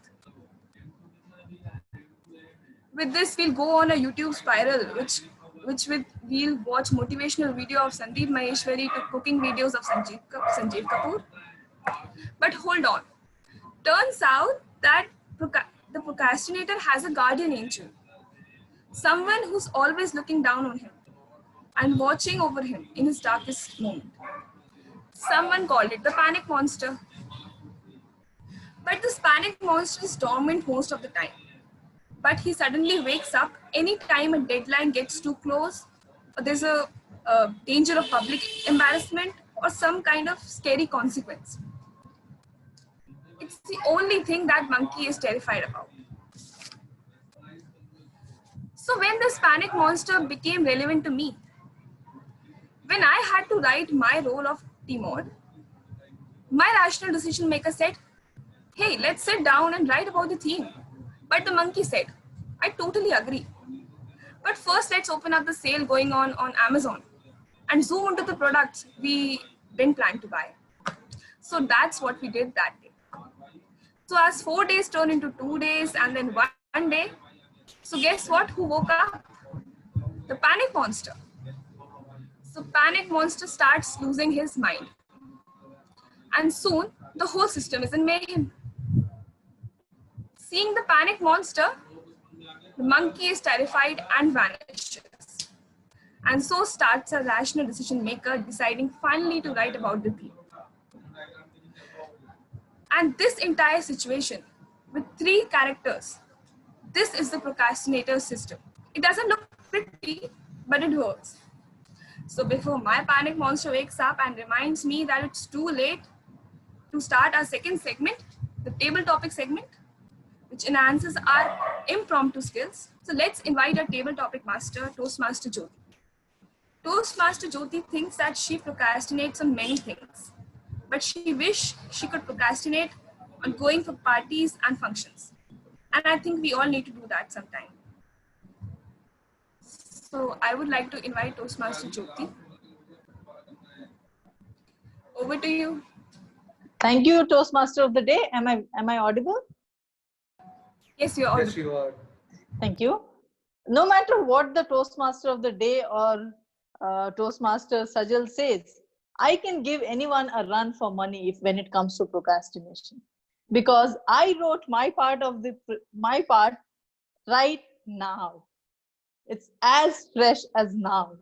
With this, we'll go on a YouTube spiral, which we'll watch motivational video of Sandeep Maheshwari to cooking videos of Sanjeev Kapoor. But hold on. Turns out that the procrastinator has a guardian angel. Someone who's always looking down on him and watching over him in his darkest moment. Someone called it the panic monster. But this panic monster is dormant most of the time. But he suddenly wakes up anytime a deadline gets too close, or there's a danger of public embarrassment, or some kind of scary consequence. It's the only thing that monkey is terrified about. So when this panic monster became relevant to me, when I had to write my role of TMoD, my rational decision maker said, hey, let's sit down and write about the theme. But the monkey said, I totally agree. But first, let's open up the sale going on Amazon and zoom into the products we didn't plan to buy. So that's what we did that day. So as 4 days turned into 2 days and then 1 day, so guess what? Who woke up? The panic monster. So panic monster starts losing his mind. And soon, the whole system is in mayhem. Seeing the panic monster, the monkey is terrified and vanishes. And so starts a rational decision maker deciding finally to write about the theme. And this entire situation with 3 characters, this is the procrastinator system. It doesn't look pretty, but it works. So before my panic monster wakes up and reminds me that it's too late to start our second segment, the table topic segment, which enhances our impromptu skills. So let's invite our table topic master, Toastmaster Jyoti. Toastmaster Jyoti thinks that she procrastinates on many things, but she wishes she could procrastinate on going for parties and functions. And I think we all need to do that sometime. So I would like to invite Toastmaster Jyoti. Over to you. Thank you, Toastmaster of the day. Am I audible? Yes, you're audible. Yes, you are. Thank you. No matter what the Toastmaster of the day or Toastmaster Sajal says, I can give anyone a run for money when it comes to procrastination, because I wrote my part right now. It's as fresh as now.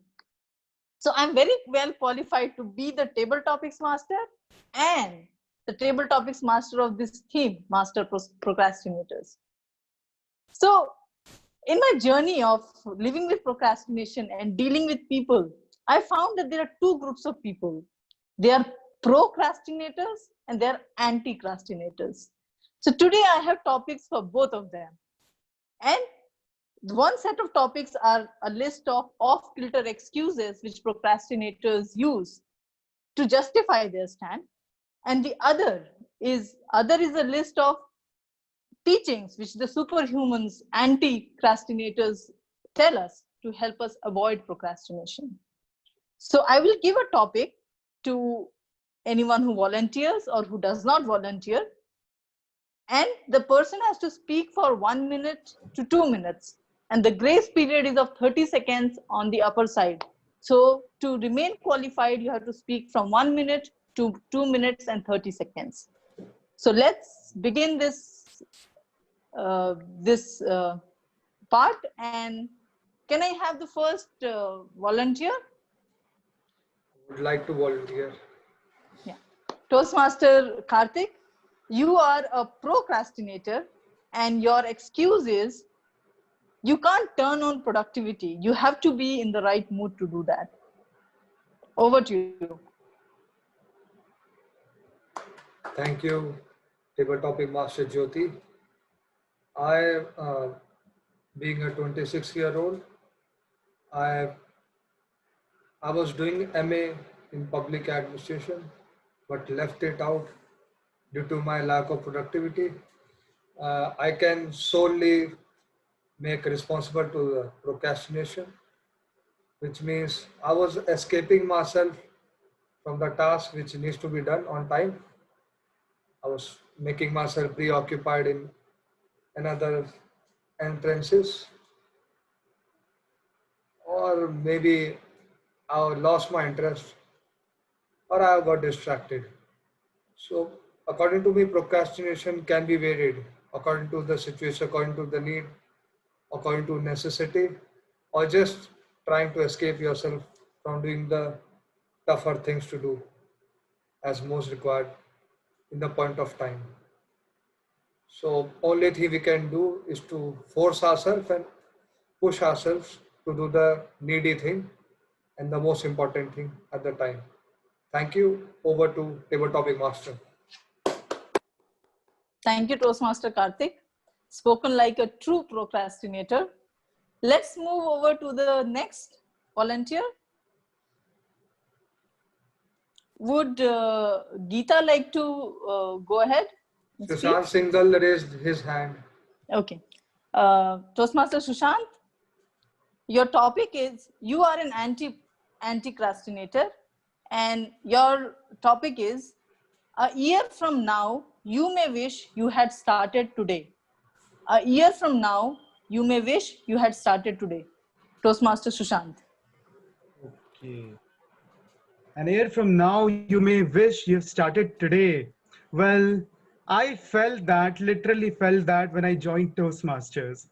So I'm very well qualified to be the table topics master and the table topics master of this theme, Master Procrastinators. So in my journey of living with procrastination and dealing with people, I found that there are 2 groups of people. They are procrastinators and they are anti-crastinators. So today I have topics for both of them. And one set of topics are a list of off-kilter excuses which procrastinators use to justify their stand. And the other is a list of teachings which the superhumans, anti-crastinators tell us to help us avoid procrastination. So I will give a topic to anyone who volunteers or who does not volunteer. And the person has to speak for 1 minute to 2 minutes. And the grace period is of 30 seconds on the upper side. So to remain qualified, you have to speak from 1 minute to 2 minutes and 30 seconds. So let's begin this part. And can I have the first volunteer? Would like to volunteer. Yeah. Toastmaster Karthik, you are a procrastinator and your excuse is you can't turn on productivity. You have to be in the right mood to do that. Over to you. Thank you, table topic master Jyoti. Being a 26-year-old, I was doing MA in public administration, but left it out due to my lack of productivity. I can solely make responsible to the procrastination, which means I was escaping myself from the task which needs to be done on time. I was making myself preoccupied in another entrances, or maybe I lost my interest or I got distracted. So according to me, procrastination can be varied according to the situation, according to the need, according to necessity, or just trying to escape yourself from doing the tougher things to do as most required in the point of time. So only thing we can do is to force ourselves and push ourselves to do the needy thing and the most important thing at the time. Thank you. Over to table topic master. Thank you, Toastmaster Karthik. Spoken like a true procrastinator. Let's move over to the next volunteer. Would Geeta like to go ahead and speak? Sushant Singhal raised his hand. Okay. Toastmaster Sushant, your topic is you are an anti-procrastinator, and your topic is a year from now, you may wish you had started today. A year from now, you may wish you had started today. Toastmaster Sushant. Okay. An year from now, you may wish you've started today. Well, I felt that, literally felt that when I joined Toastmasters.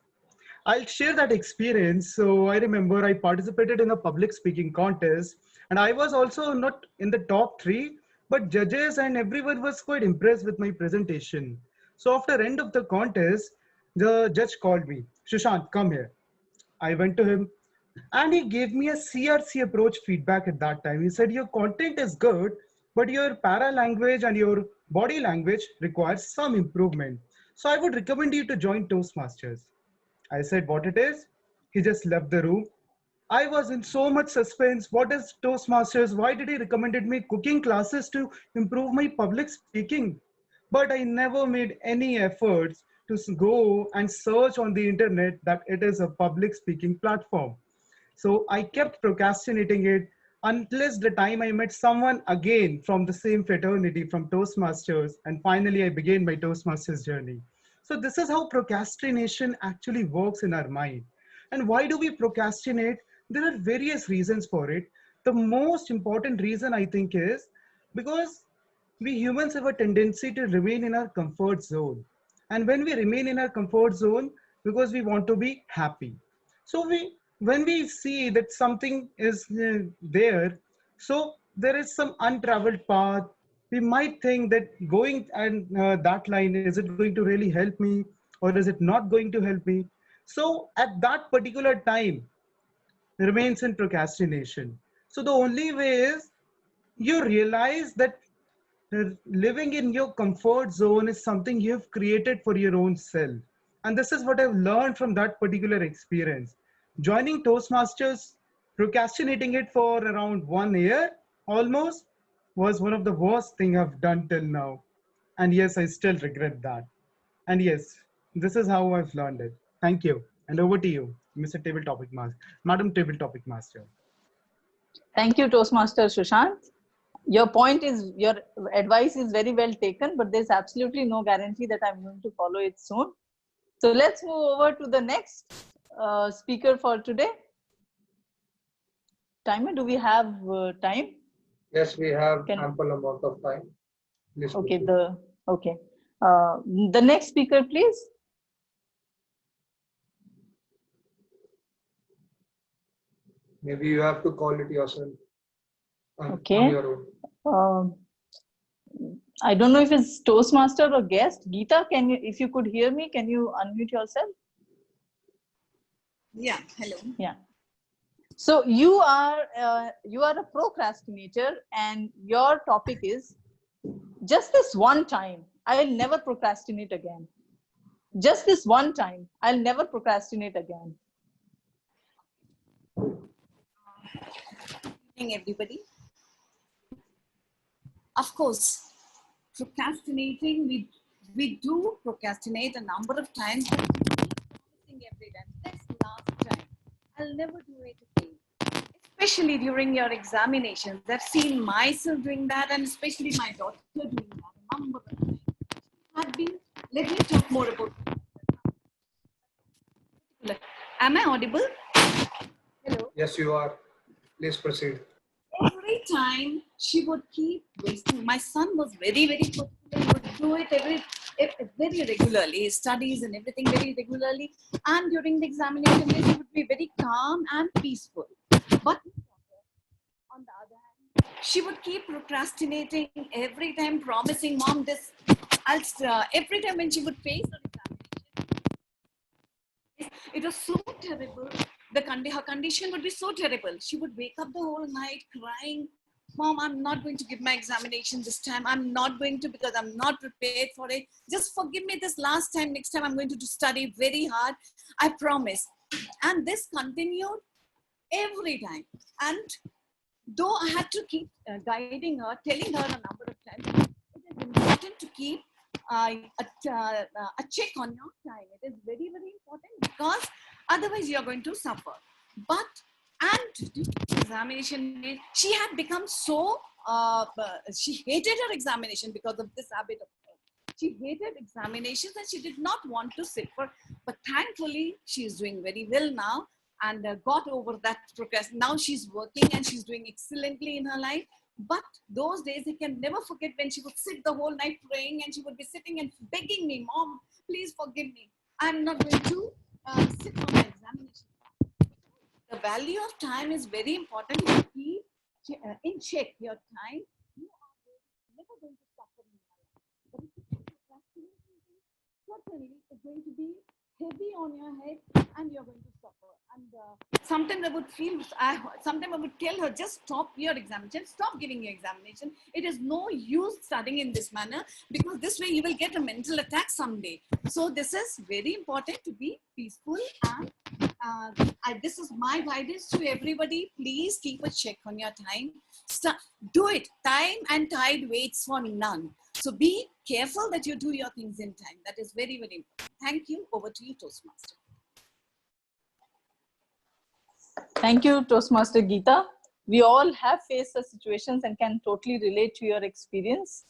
I'll share that experience. So I remember I participated in a public speaking contest, and I was also not in the top three, but judges and everyone was quite impressed with my presentation. So after end of the contest, the judge called me, Sushant, come here. I went to him and he gave me a CRC approach feedback at that time. He said, your content is good, but your para language and your body language requires some improvement. So I would recommend you to join Toastmasters. I said what it is. He just left the room. I was in so much suspense. What is Toastmasters? Why did he recommended me cooking classes to improve my public speaking? But I never made any efforts to go and search on the internet that it is a public speaking platform. So I kept procrastinating it unless the time I met someone again from the same fraternity from Toastmasters, and finally I began my Toastmasters journey. So this is how procrastination actually works in our mind. And why do we procrastinate? There are various reasons for it. The most important reason I think is because we humans have a tendency to remain in our comfort zone. And when we remain in our comfort zone, because we want to be happy. So when we see that something is there, so there is some untraveled path, we might think that going and that line, is it going to really help me or is it not going to help me? So at that particular time, remains in procrastination. So the only way is you realize that living in your comfort zone is something you've created for your own self. And this is what I've learned from that particular experience. Joining Toastmasters, procrastinating it for around 1 year almost, was one of the worst thing I've done till now. And yes, I still regret that. And yes, this is how I've learned it. Thank you. And over to you, Mr. Table Topic Master, Madam Table Topic Master. Thank you, Toastmaster Sushant. Your point is, your advice is very well taken, but there's absolutely no guarantee that I'm going to follow it soon. So let's move over to the next speaker for today. Timer, do we have time? Yes, we have ample amount of time. Please okay, proceed. the next speaker, please. Maybe you have to call it yourself. Okay. On your own. I don't know if it's Toastmaster or guest. Geeta, can you, if you could hear me, can you unmute yourself? Yeah, hello. Yeah. So you are a procrastinator, and your topic is just this one time, I'll never procrastinate again. Just this one time, I'll never procrastinate again. Good evening, everybody. Of course, procrastinating, we do procrastinate a number of times, but promising every time, this last time, I'll never do it again. Especially during your examinations. I've seen myself doing that, and especially my daughter doing that a number of times. Let me talk more about it. Am I audible? Hello? Yes, you are. Please proceed. Every time she would keep wasting. My son was very, very particular. He would do it very regularly. His studies and everything very regularly. And during the examination days, he would be very calm and peaceful. But on the other hand, she would keep procrastinating every time, promising mom this every time when she would face her examination, it was so terrible. Her condition would be so terrible. She would wake up the whole night crying, "Mom, I'm not going to give my examination this time. I'm not going to because I'm not prepared for it. Just forgive me this last time. Next time I'm going to study very hard. I promise." And this continued every time. And though I had to keep guiding her, telling her a number of times, it is important to keep a check on your time. It is very, very important because otherwise you are going to suffer. But, and due to examination, she had become so, she hated her examination because of this habit of hers. She hated examinations and she did not want to sit for, but thankfully she is doing very well now and got over that procrastination. Now she's working and she's doing excellently in her life. But those days I can never forget when she would sit the whole night praying and she would be sitting and begging me, "Mom, please forgive me. I'm not going to sit for my examination." The value of time is very important to keep in check your time. You are never going to suffer in your life. But if you keep procrastinating, certainly it's going to be heavy on your head and you're going to suffer. And sometimes I would tell her, just stop your examination, stop giving your examination. It is no use studying in this manner because this way you will get a mental attack someday. So this is very important to be peaceful and this is my guidance to everybody. Please keep a check on your time. Do it. Time and tide waits for none. So be careful that you do your things in time. That is very, very important. Thank you. Over to you, Toastmaster. Thank you, Toastmaster Geeta. We all have faced such situations and can totally relate to your experience.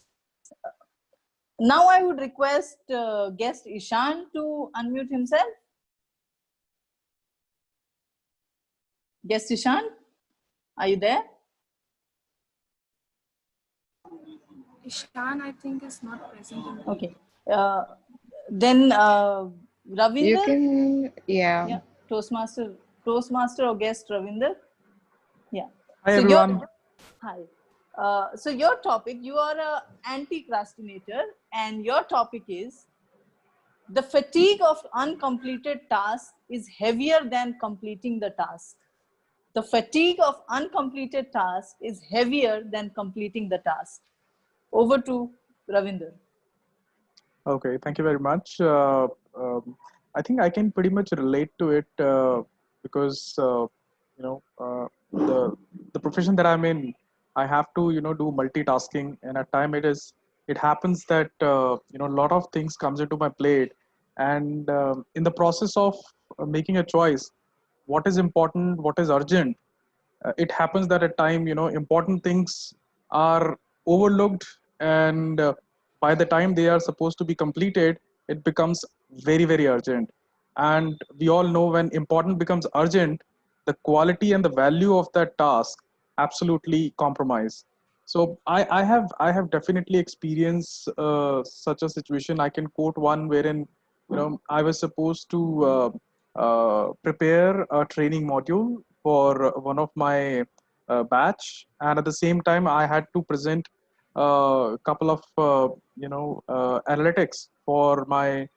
Now I would request guest Ishan to unmute himself. Guest Ishan, are you there? Ishan, I think, is not present in the Okay. Then Ravinder. You can, yeah. Toastmaster or guest Ravinder. Yeah. Hi, so everyone. Hi. So your topic, you are an anti-procrastinator, and your topic is the fatigue of uncompleted tasks is heavier than completing the task. The fatigue of uncompleted tasks is heavier than completing the task. Over to Ravinder. Okay, thank you very much. I think I can pretty much relate to it because the profession that I'm in, I have to do multitasking, and at time it happens that a lot of things comes into my plate, and in the process of making a choice, what is important, what is urgent, it happens that at time important things are overlooked, and by the time they are supposed to be completed, it becomes very, very urgent. And we all know when important becomes urgent, the quality and the value of that task absolutely compromise. So I have definitely experienced such a situation. I can quote one wherein I was supposed to prepare a training module for one of my batch, and at the same time I had to present a couple of analytics for my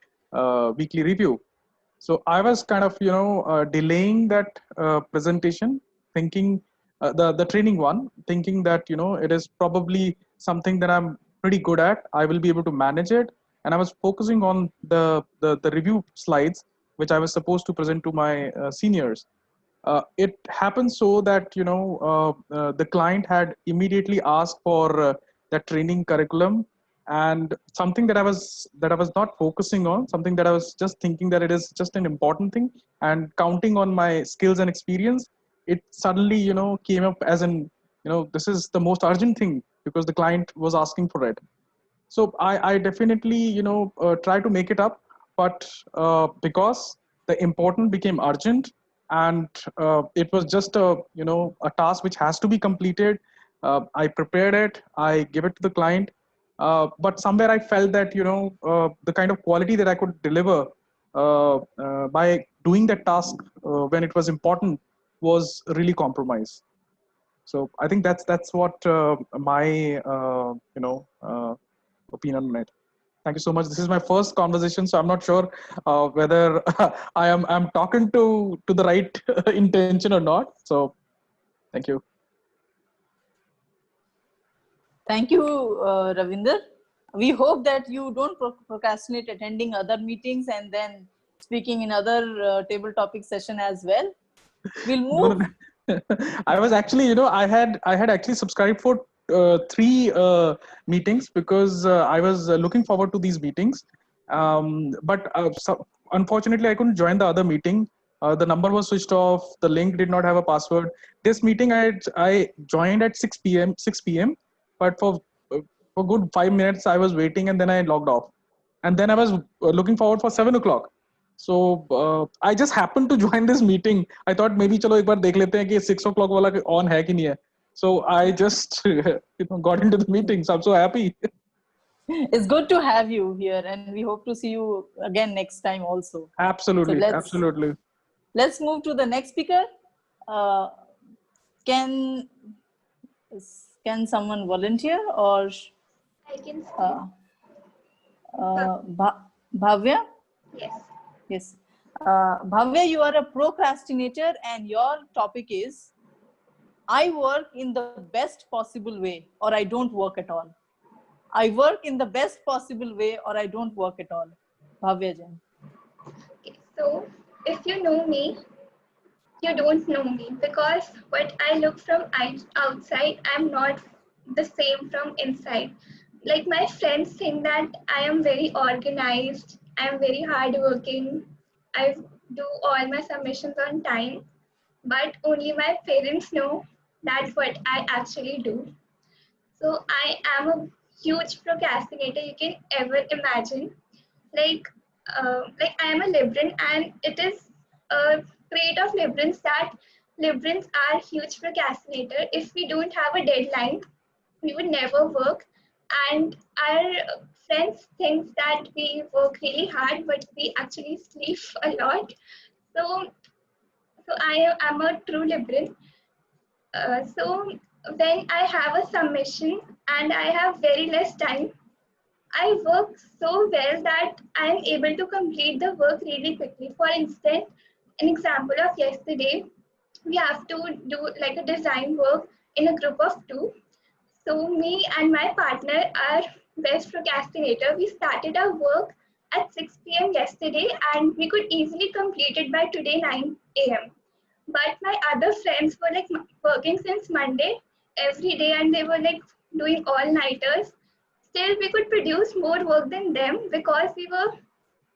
weekly review. So I was kind of delaying that presentation, thinking the training one, thinking that it is probably something that I'm pretty good at. I will be able to manage it, and I was focusing on the review slides which I was supposed to present to my seniors. It happened so that the client had immediately asked for that training curriculum, and something that I was not focusing on, something that I was just thinking that it is just an important thing and counting on my skills and experience, it suddenly came up as an this is the most urgent thing because the client was asking for it. So I definitely try to make it up, but because the important became urgent, and it was just a task which has to be completed. I prepared it, I give it to the client, but somewhere I felt that the kind of quality that I could deliver by doing that task when it was important was really compromised. So I think that's what my opinion on it. Thank you so much. This is my first conversation, so I'm not sure whether I'm talking to the right intention or not. So, thank you. Thank you, Ravinder. We hope that you don't procrastinate attending other meetings and then speaking in other table topic session as well. We'll No, move. no, no. I was actually, I had actually subscribed for three meetings because I was looking forward to these meetings. But unfortunately, I couldn't join the other meeting. The number was switched off. The link did not have a password. This meeting I joined at 6 p.m. 6 p.m. But for good 5 minutes I was waiting and then I logged off. And then I was looking forward for 7 o'clock. So I just happened to join this meeting. I thought maybe चलो एक बार देख लेते हैं कि 6 o'clock वाला on है कि नहीं है. So I just got into the meeting. So I'm so happy. It's good to have you here, and we hope to see you again next time also. Absolutely, So absolutely. let's move to the next speaker. Uh, can someone volunteer or I can Bhavya? Yes. Yes. Bhavya, you are a procrastinator, and your topic is I work in the best possible way, or I don't work at all. I work in the best possible way, or I don't work at all. Bhavya Jain. Okay, so if you know me, you don't know me because what I look from outside, I'm not the same from inside. Like my friends think that I am very organized, I'm very hardworking, I do all my submissions on time, but only my parents know that's what I actually do. So I am a huge procrastinator you can ever imagine. Like I am a Libran, and it is a trait of Librans that Librans are huge procrastinator. If we don't have a deadline, we would never work. And our friends think that we work really hard, but we actually sleep a lot. So, so I am a true Libran. So when I have a submission and I have very less time, I work so well that I am able to complete the work really quickly. For instance, an example of yesterday, we have to do like a design work in a group of two. So me and my partner are best procrastinator. We started our work at 6 p.m. yesterday and we could easily complete it by today 9 a.m. But my other friends were like working since Monday every day and they were like doing all nighters. Still, we could produce more work than them because we were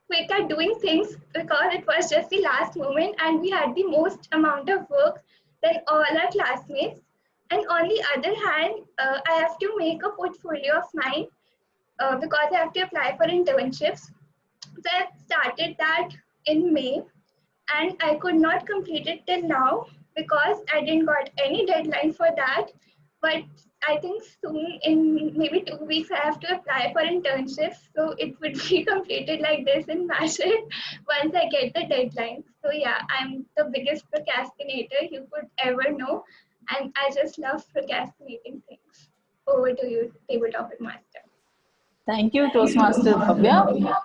quick at doing things because it was just the last moment and we had the most amount of work than all our classmates. And on the other hand, I have to make a portfolio of mine because I have to apply for internships. So I started that in May and I could not complete it till now because I didn't got any deadline for that. But I think soon, in maybe 2 weeks, I have to apply for internships. So it would be completed like this in magic once I get the deadline. So yeah, I'm the biggest procrastinator you could ever know. And I just love procrastinating things. Over to you, table topic master. Thank you, Toastmaster Bhavya.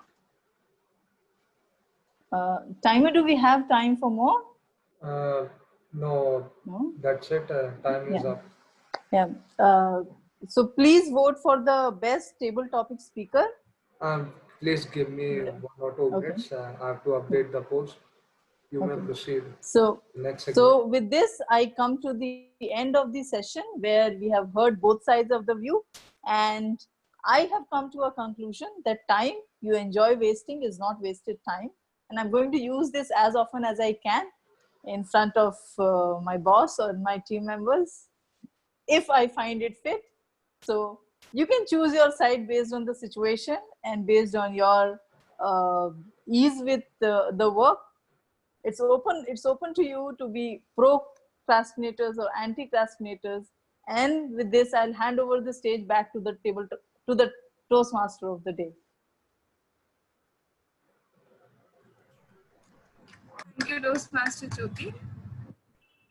Timer, do we have time for more? No, No? that's it. Time is up. Yeah. So please vote for the best table topic speaker. Please give me 1 or 2 minutes. I have to update the post. You may proceed. So, Next segment. so with this, I come to the end of the session where we have heard both sides of the view, and I have come to a conclusion that time you enjoy wasting is not wasted time, and I'm going to use this as often as I can in front of my boss or my team members if I find it fit. So you can choose your side based on the situation and based on your ease with the work. It's open to you to be procrastinators or anti-procrastinators. And with this, I'll hand over the stage back to the to the Toastmaster of the day. Thank you, Toastmaster Jyoti.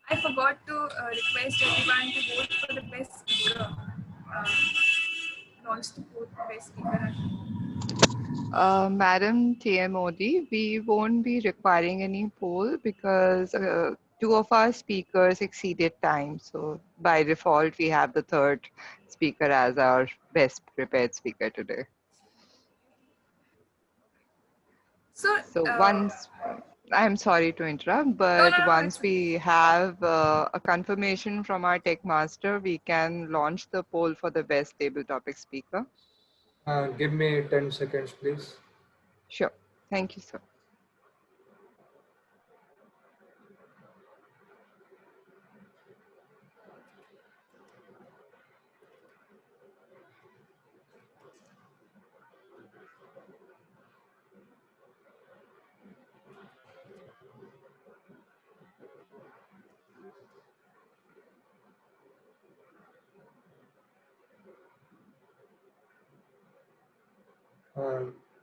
I forgot to request everyone to vote for the best speaker. Launched the vote for best speaker. Madam TMoD, we won't be requiring any poll because two of our speakers exceeded time. So by default, we have the third speaker as our best prepared speaker today. So, So once, I'm sorry to interrupt, but once we have a confirmation from our tech master, we can launch the poll for the best table topic speaker. Give me 10 seconds, please. Sure. Thank you, sir.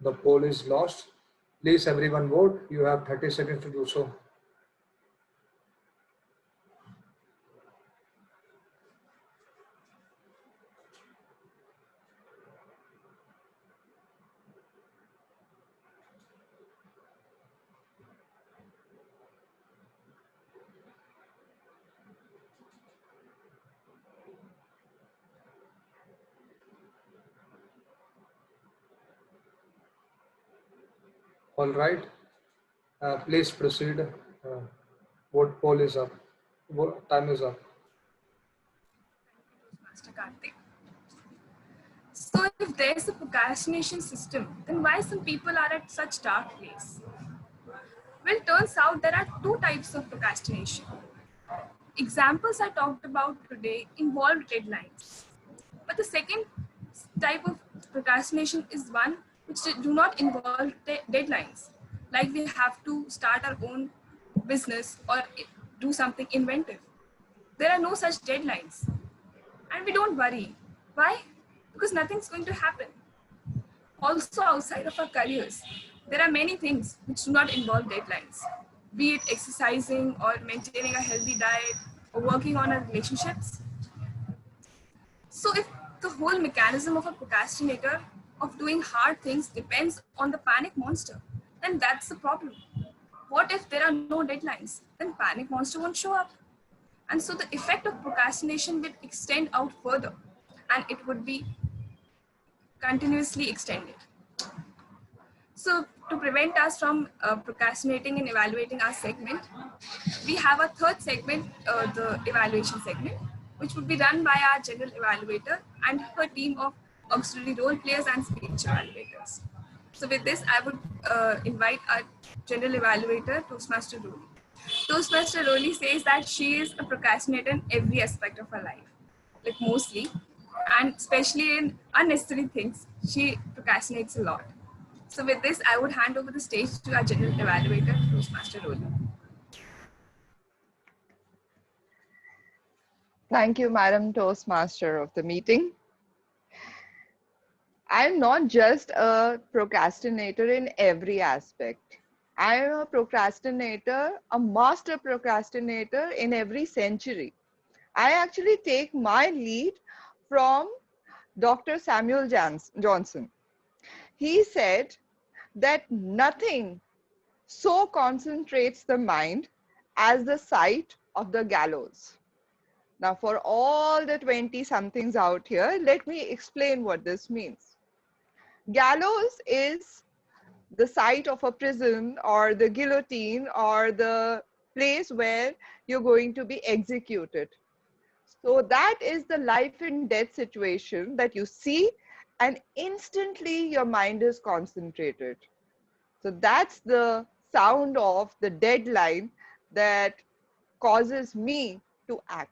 The poll is lost. Please, everyone vote. You have 30 seconds to do so. All right. Please proceed. Vote poll is up. Time is up. Master Karthik. So if there's a procrastination system, then why some people are at such dark place? Well, turns out there are two types of procrastination. Examples I talked about today involve deadlines. But the second type of procrastination is one which do not involve deadlines. Like we have to start our own business or do something inventive. There are no such deadlines. And we don't worry. Why? Because nothing's going to happen. Also, outside of our careers, there are many things which do not involve deadlines, be it exercising or maintaining a healthy diet or working on our relationships. So if the whole mechanism of a procrastinator of doing hard things depends on the panic monster, then that's the problem. What if there are no deadlines? Then panic monster won't show up. And so the effect of procrastination will extend out further and it would be continuously extended. So to prevent us from procrastinating and evaluating our segment, we have a third segment, the evaluation segment, which would be run by our general evaluator and her team of auxiliary role players and speech evaluators. So with this, I would invite our general evaluator, Toastmaster Roli. Toastmaster Roli says that she is a procrastinator in every aspect of her life, like mostly, and especially in unnecessary things, she procrastinates a lot. So with this, I would hand over the stage to our general evaluator, Toastmaster Roli. Thank you, Madam Toastmaster of the meeting. I'm not just a procrastinator in every aspect. I'm a procrastinator, a master procrastinator in every century. I actually take my lead from Dr. Samuel Johnson. He said that nothing so concentrates the mind as the sight of the gallows. Now, for all the 20-somethings out here, let me explain what this means. Gallows is the site of a prison or the guillotine or the place where you're going to be executed. So that is the life and death situation that you see and instantly your mind is concentrated. So that's the sound of the deadline that causes me to act.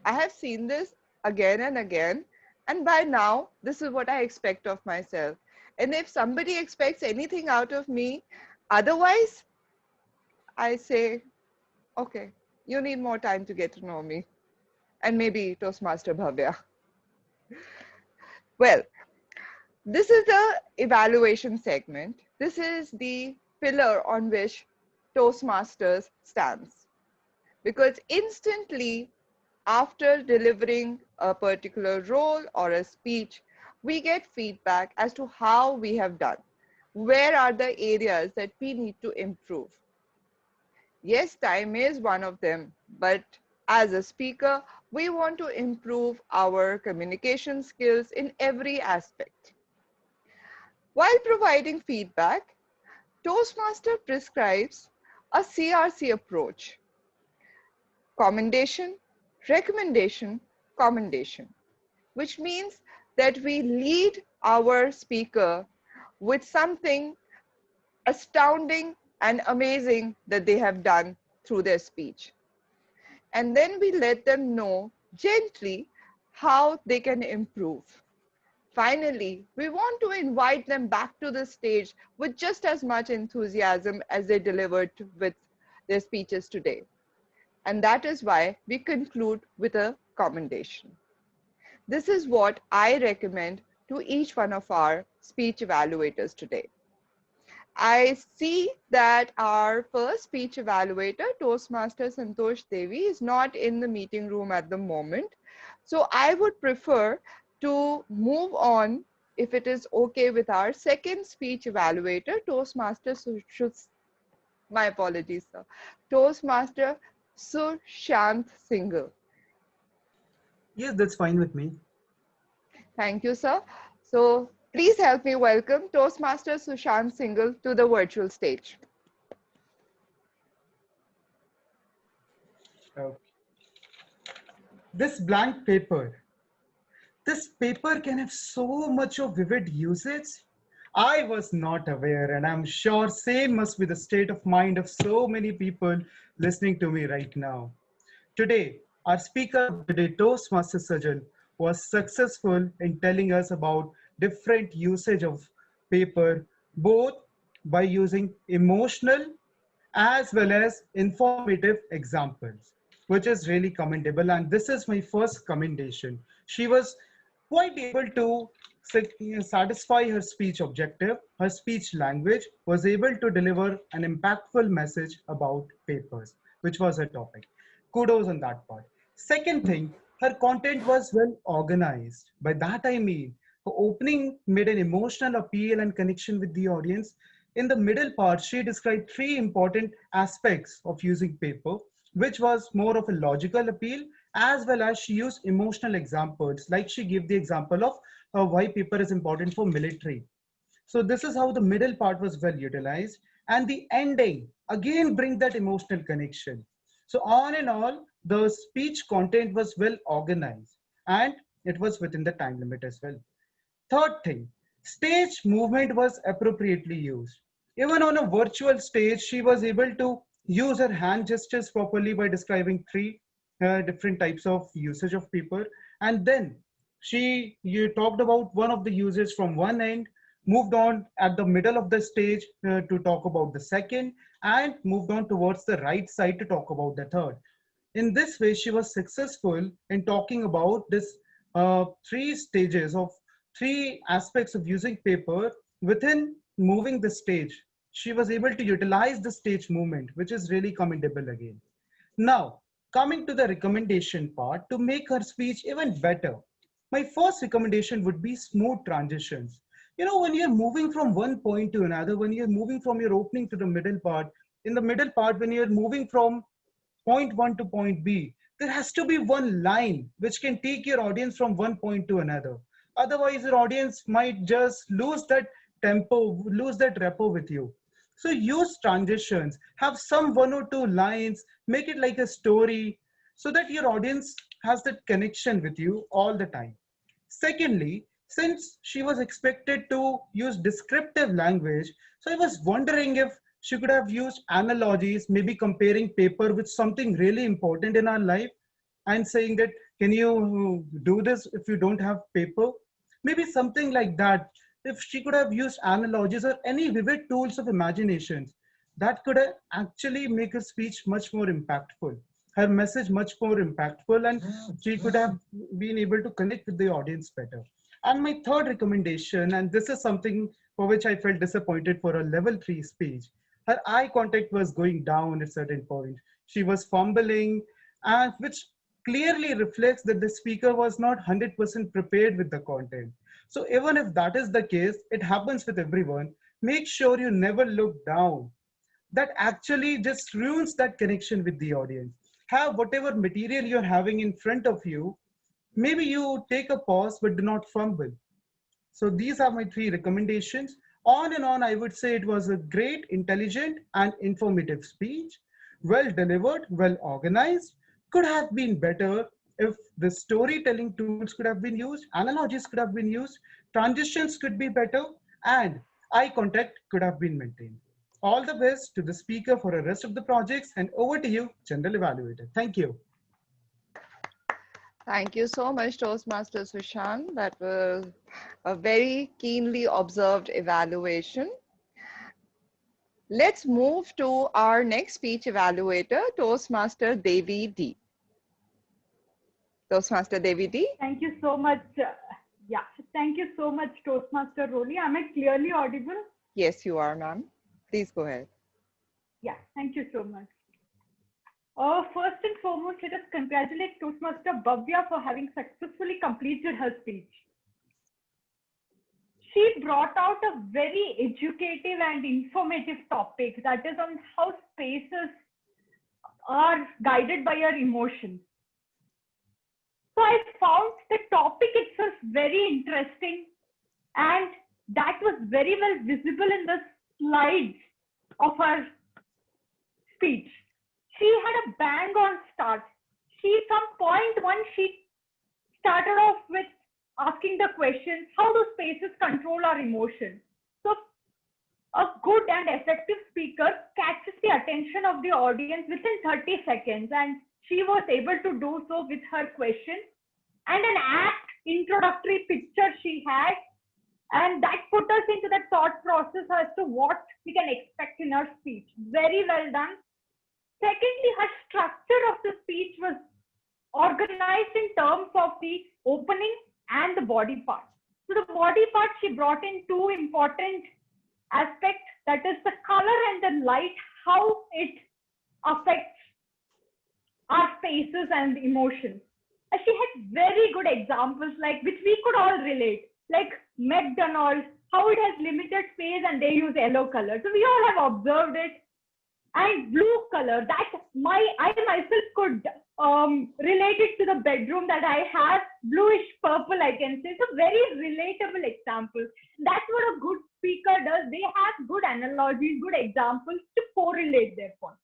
I have seen this again and again, and by now, this is what I expect of myself. And if somebody expects anything out of me, otherwise, I say, okay, you need more time to get to know me. And maybe Toastmaster Bhavya. Well, this is the evaluation segment. This is the pillar on which Toastmasters stands. Because instantly after delivering a particular role or a speech, we get feedback as to how we have done. Where are the areas that we need to improve? Yes, time is one of them, but as a speaker, we want to improve our communication skills in every aspect. While providing feedback, Toastmaster prescribes a CRC approach: commendation, recommendation, commendation, which means that we lead our speaker with something astounding and amazing that they have done through their speech. And then we let them know gently how they can improve. Finally, we want to invite them back to the stage with just as much enthusiasm as they delivered with their speeches today. And that is why we conclude with a commendation. This is what I recommend to each one of our speech evaluators today. I see that our first speech evaluator, Toastmaster Santosh Devi, is not in the meeting room at the moment. So I would prefer to move on, if it is okay with our second speech evaluator, Toastmaster my apologies, sir. Toastmaster Sushant Singhal. Yes, that's fine with me. Thank you, sir. So please help me welcome Toastmaster Sushant Singhal to the virtual stage. Okay. This blank paper. This paper can have so much of vivid usage. I was not aware, and I'm sure same must be the state of mind of so many people listening to me right now. Today, our speaker of the day, Toastmaster Sajal, was successful in telling us about different usage of paper, both by using emotional as well as informative examples, which is really commendable. And this is my first commendation. She was quite able to satisfy her speech objective. Her speech language was able to deliver an impactful message about papers, which was her topic. Kudos on that part. Second thing, her content was well organized. By that I mean, her opening made an emotional appeal and connection with the audience. In the middle part, she described three important aspects of using paper, which was more of a logical appeal, as well as she used emotional examples, like she gave the example of why paper is important for military. So this is how the middle part was well utilized. And the ending, again, bring that emotional connection. So on and all, the speech content was well organized and it was within the time limit as well. Third thing, stage movement was appropriately used. Even on a virtual stage, she was able to use her hand gestures properly by describing three different types of usage of paper. And then you talked about one of the uses from one end, moved on at the middle of the stage to talk about the second, and moved on towards the right side to talk about the third. In this way, she was successful in talking about this three stages of three aspects of using paper within moving the stage. She was able to utilize the stage movement, which is really commendable again. Now, coming to the recommendation part to make her speech even better, my first recommendation would be smooth transitions. You know, when you're moving from one point to another, when you're moving from your opening to the middle part, in the middle part, when you're moving from point one to point B, there has to be one line which can take your audience from one point to another. Otherwise, your audience might just lose that tempo, lose that rapport with you. So use transitions, have some one or two lines, make it like a story so that your audience has that connection with you all the time. Secondly, since she was expected to use descriptive language, so I was wondering if she could have used analogies, maybe comparing paper with something really important in our life and saying that, can you do this if you don't have paper? Maybe something like that. If she could have used analogies or any vivid tools of imaginations, that could have actually make her speech much more impactful, her message much more impactful, and she could have been able to connect with the audience better. And my third recommendation, and this is something for which I felt disappointed for a level 3 speech, her eye contact was going down at a certain point. She was fumbling, and which clearly reflects that the speaker was not 100% prepared with the content. So even if that is the case, it happens with everyone. Make sure you never look down. That actually just ruins that connection with the audience. Have whatever material you're having in front of you. Maybe you take a pause, but do not fumble. So these are my 3 recommendations. On and on, I would say it was a great, intelligent, and informative speech. Well delivered, well organized. Could have been better if the storytelling tools could have been used, analogies could have been used, transitions could be better, and eye contact could have been maintained. All the best to the speaker for the rest of the projects, and over to you, General Evaluator. Thank you. Thank you so much, Toastmaster Sushant. That was a very keenly observed evaluation. Let's move to our next speech evaluator, Toastmaster Devi D. Toastmaster Devi D. Thank you so much. Yeah, thank you so much, Toastmaster Roli. Am I clearly audible? Yes, you are, ma'am. Please go ahead. Yeah, thank you so much. First and foremost, let us congratulate Toastmaster Bhavya for having successfully completed her speech. She brought out a very educative and informative topic, that is on how spaces are guided by our emotions. So I found the topic itself very interesting, and that was very well visible in the slides of her speech. She had a bang on start. From point one, she started off with asking the question, how do spaces control our emotion? So a good and effective speaker catches the attention of the audience within 30 seconds, and she was able to do so with her question and an apt introductory picture she had, and that put us into the thought process as to what we can expect in her speech. Very well done. Secondly, her structure of the speech was organized in terms of the opening and the body part. So the body part, she brought in 2 important aspects, that is the color and the light, how it affects our spaces and emotions. And she had very good examples like which we could all relate, like McDonald's, how it has limited space and they use yellow color. So we all have observed it. And blue color, that I myself could relate it to the bedroom that I have, bluish purple, I can say. It's a very relatable example. That's what a good speaker does. They have good analogies, good examples to correlate their point.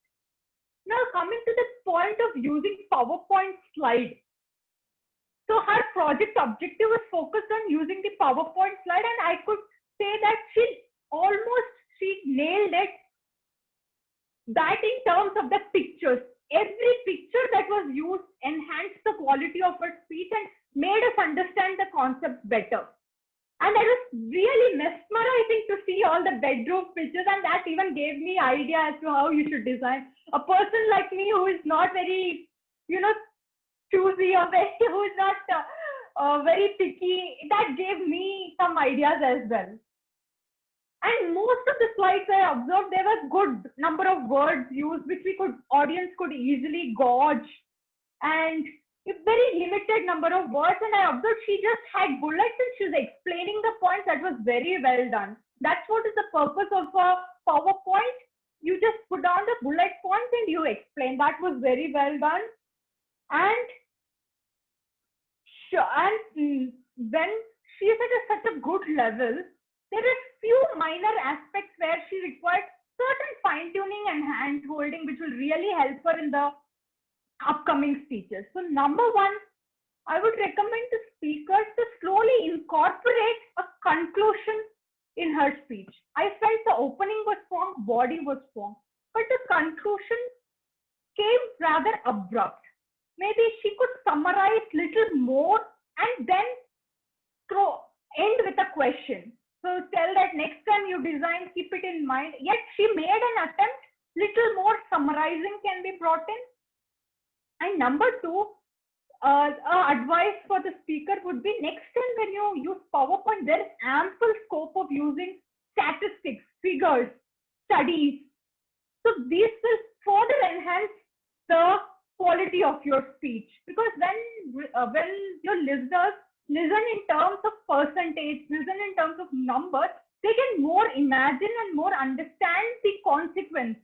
Now coming to the point of using PowerPoint slide. So her project objective was focused on using the PowerPoint slide, and I could say that she nailed it. That in terms of the pictures, every picture that was used enhanced the quality of her speech and made us understand the concept better. And that was really mesmerizing to see all the bedroom pictures, and that even gave me idea as to how you should design. A person like me who is not very, choosy or who is not very picky, that gave me some ideas as well. And most of the slides I observed, there was good number of words used which audience could easily gauge, and a very limited number of words. And I observed she just had bullets and she was explaining the points. That was very well done. That's what is the purpose of a PowerPoint. You just put down the bullet points and you explain. That was very well done. And when she is at such a good level, there are few minor aspects where she required certain fine-tuning and hand-holding, which will really help her in the upcoming speeches. So number one, I would recommend the speakers to slowly incorporate a conclusion in her speech. I felt the opening was strong, body was strong, but the conclusion came rather abrupt. Maybe she could summarize little more and then end with a question. So tell that next time you design, keep it in mind. Yet she made an attempt, little more summarizing can be brought in. And number two, advice for the speaker would be next time when you use PowerPoint, there is ample scope of using statistics, figures, studies. So these will further enhance the quality of your speech, because when your listeners listen in terms of percentage, listen in terms of numbers, they can more imagine and more understand the consequence.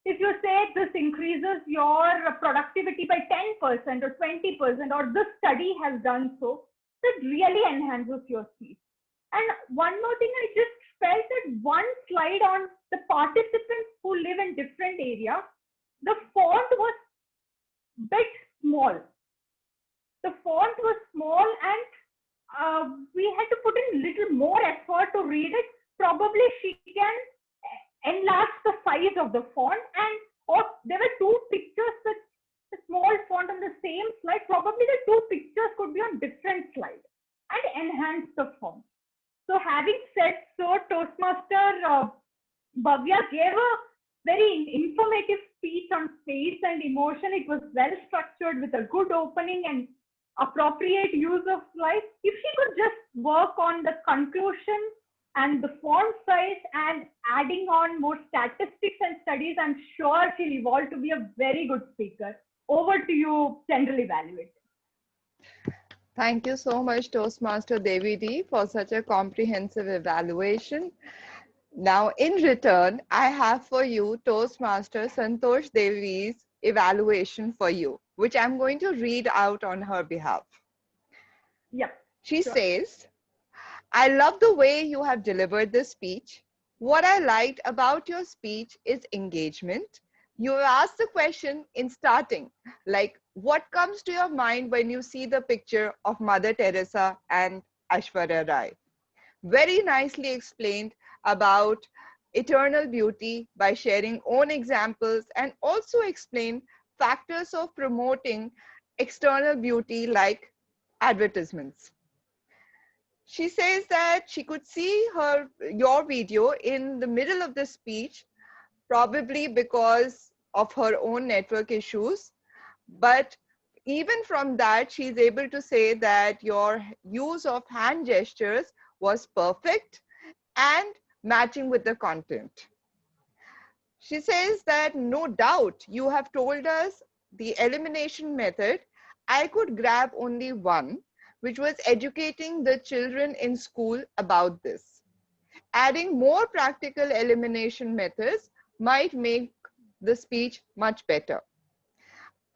If you say this increases your productivity by 10% or 20%, or this study has done so, that really enhances your speech. And one more thing, I just felt that one slide on the participants who live in different areas, the font was bit small. The font was small, and we had to put in little more effort to read it. Probably she can enlarge the size of the font, and or there were two pictures with the small font on the same slide. Probably the two pictures could be on different slides and enhance the font. So having said so, Toastmaster Bhavya gave a very informative speech on space and emotion. It was well structured with a good opening and appropriate use of slides. If she could just work on the conclusion and the font size and adding on more statistics and studies, I'm sure she'll evolve to be a very good speaker. Over to you, General Evaluator. Thank you so much, Toastmaster Devi D, for such a comprehensive evaluation. Now, in return, I have for you Toastmaster Santosh Devi's evaluation for you, which I'm going to read out on her behalf. Yep. She says, I love the way you have delivered this speech. What I liked about your speech is engagement. You asked the question in starting, like, what comes to your mind when you see the picture of Mother Teresa and Aishwarya Rai? Very nicely explained about eternal beauty by sharing own examples, and also explain factors of promoting external beauty like advertisements. She says that she could see your video in the middle of the speech, probably because of her own network issues. But even from that, she's able to say that your use of hand gestures was perfect and matching with the content. She says that no doubt you have told us the elimination method. I could grab only one, which was educating the children in school about this. Adding more practical elimination methods might make the speech much better.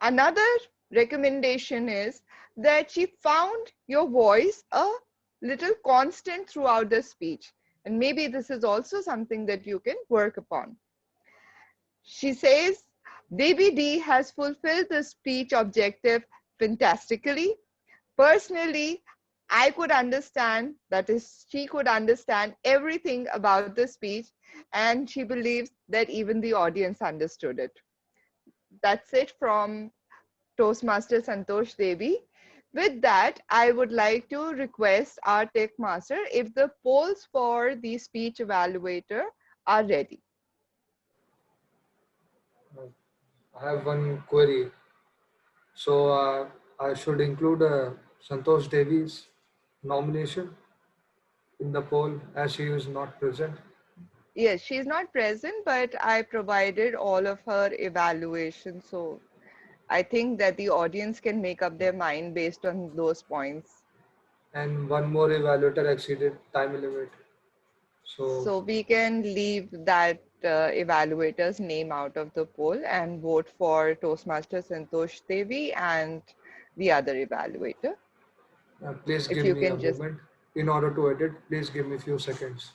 Another recommendation is that she found your voice a little constant throughout the speech. And maybe this is also something that you can work upon. She says, Devi D has fulfilled the speech objective fantastically. Personally, I could understand, that is, she could understand everything about the speech, and she believes that even the audience understood it. That's it from Toastmaster Santosh Devi. With that, I would like to request our tech master if the polls for the speech evaluator are ready. I have one query. So I should include Santosh Devi's nomination in the poll as she is not present. Yes, she's not present, but I provided all of her evaluation. So I think that the audience can make up their mind based on those points. And one more evaluator exceeded time limit. So we can leave that evaluator's name out of the poll and vote for Toastmaster Santosh Devi and the other evaluator. Please If give you me a can just, moment. In order to edit, please give me a few seconds.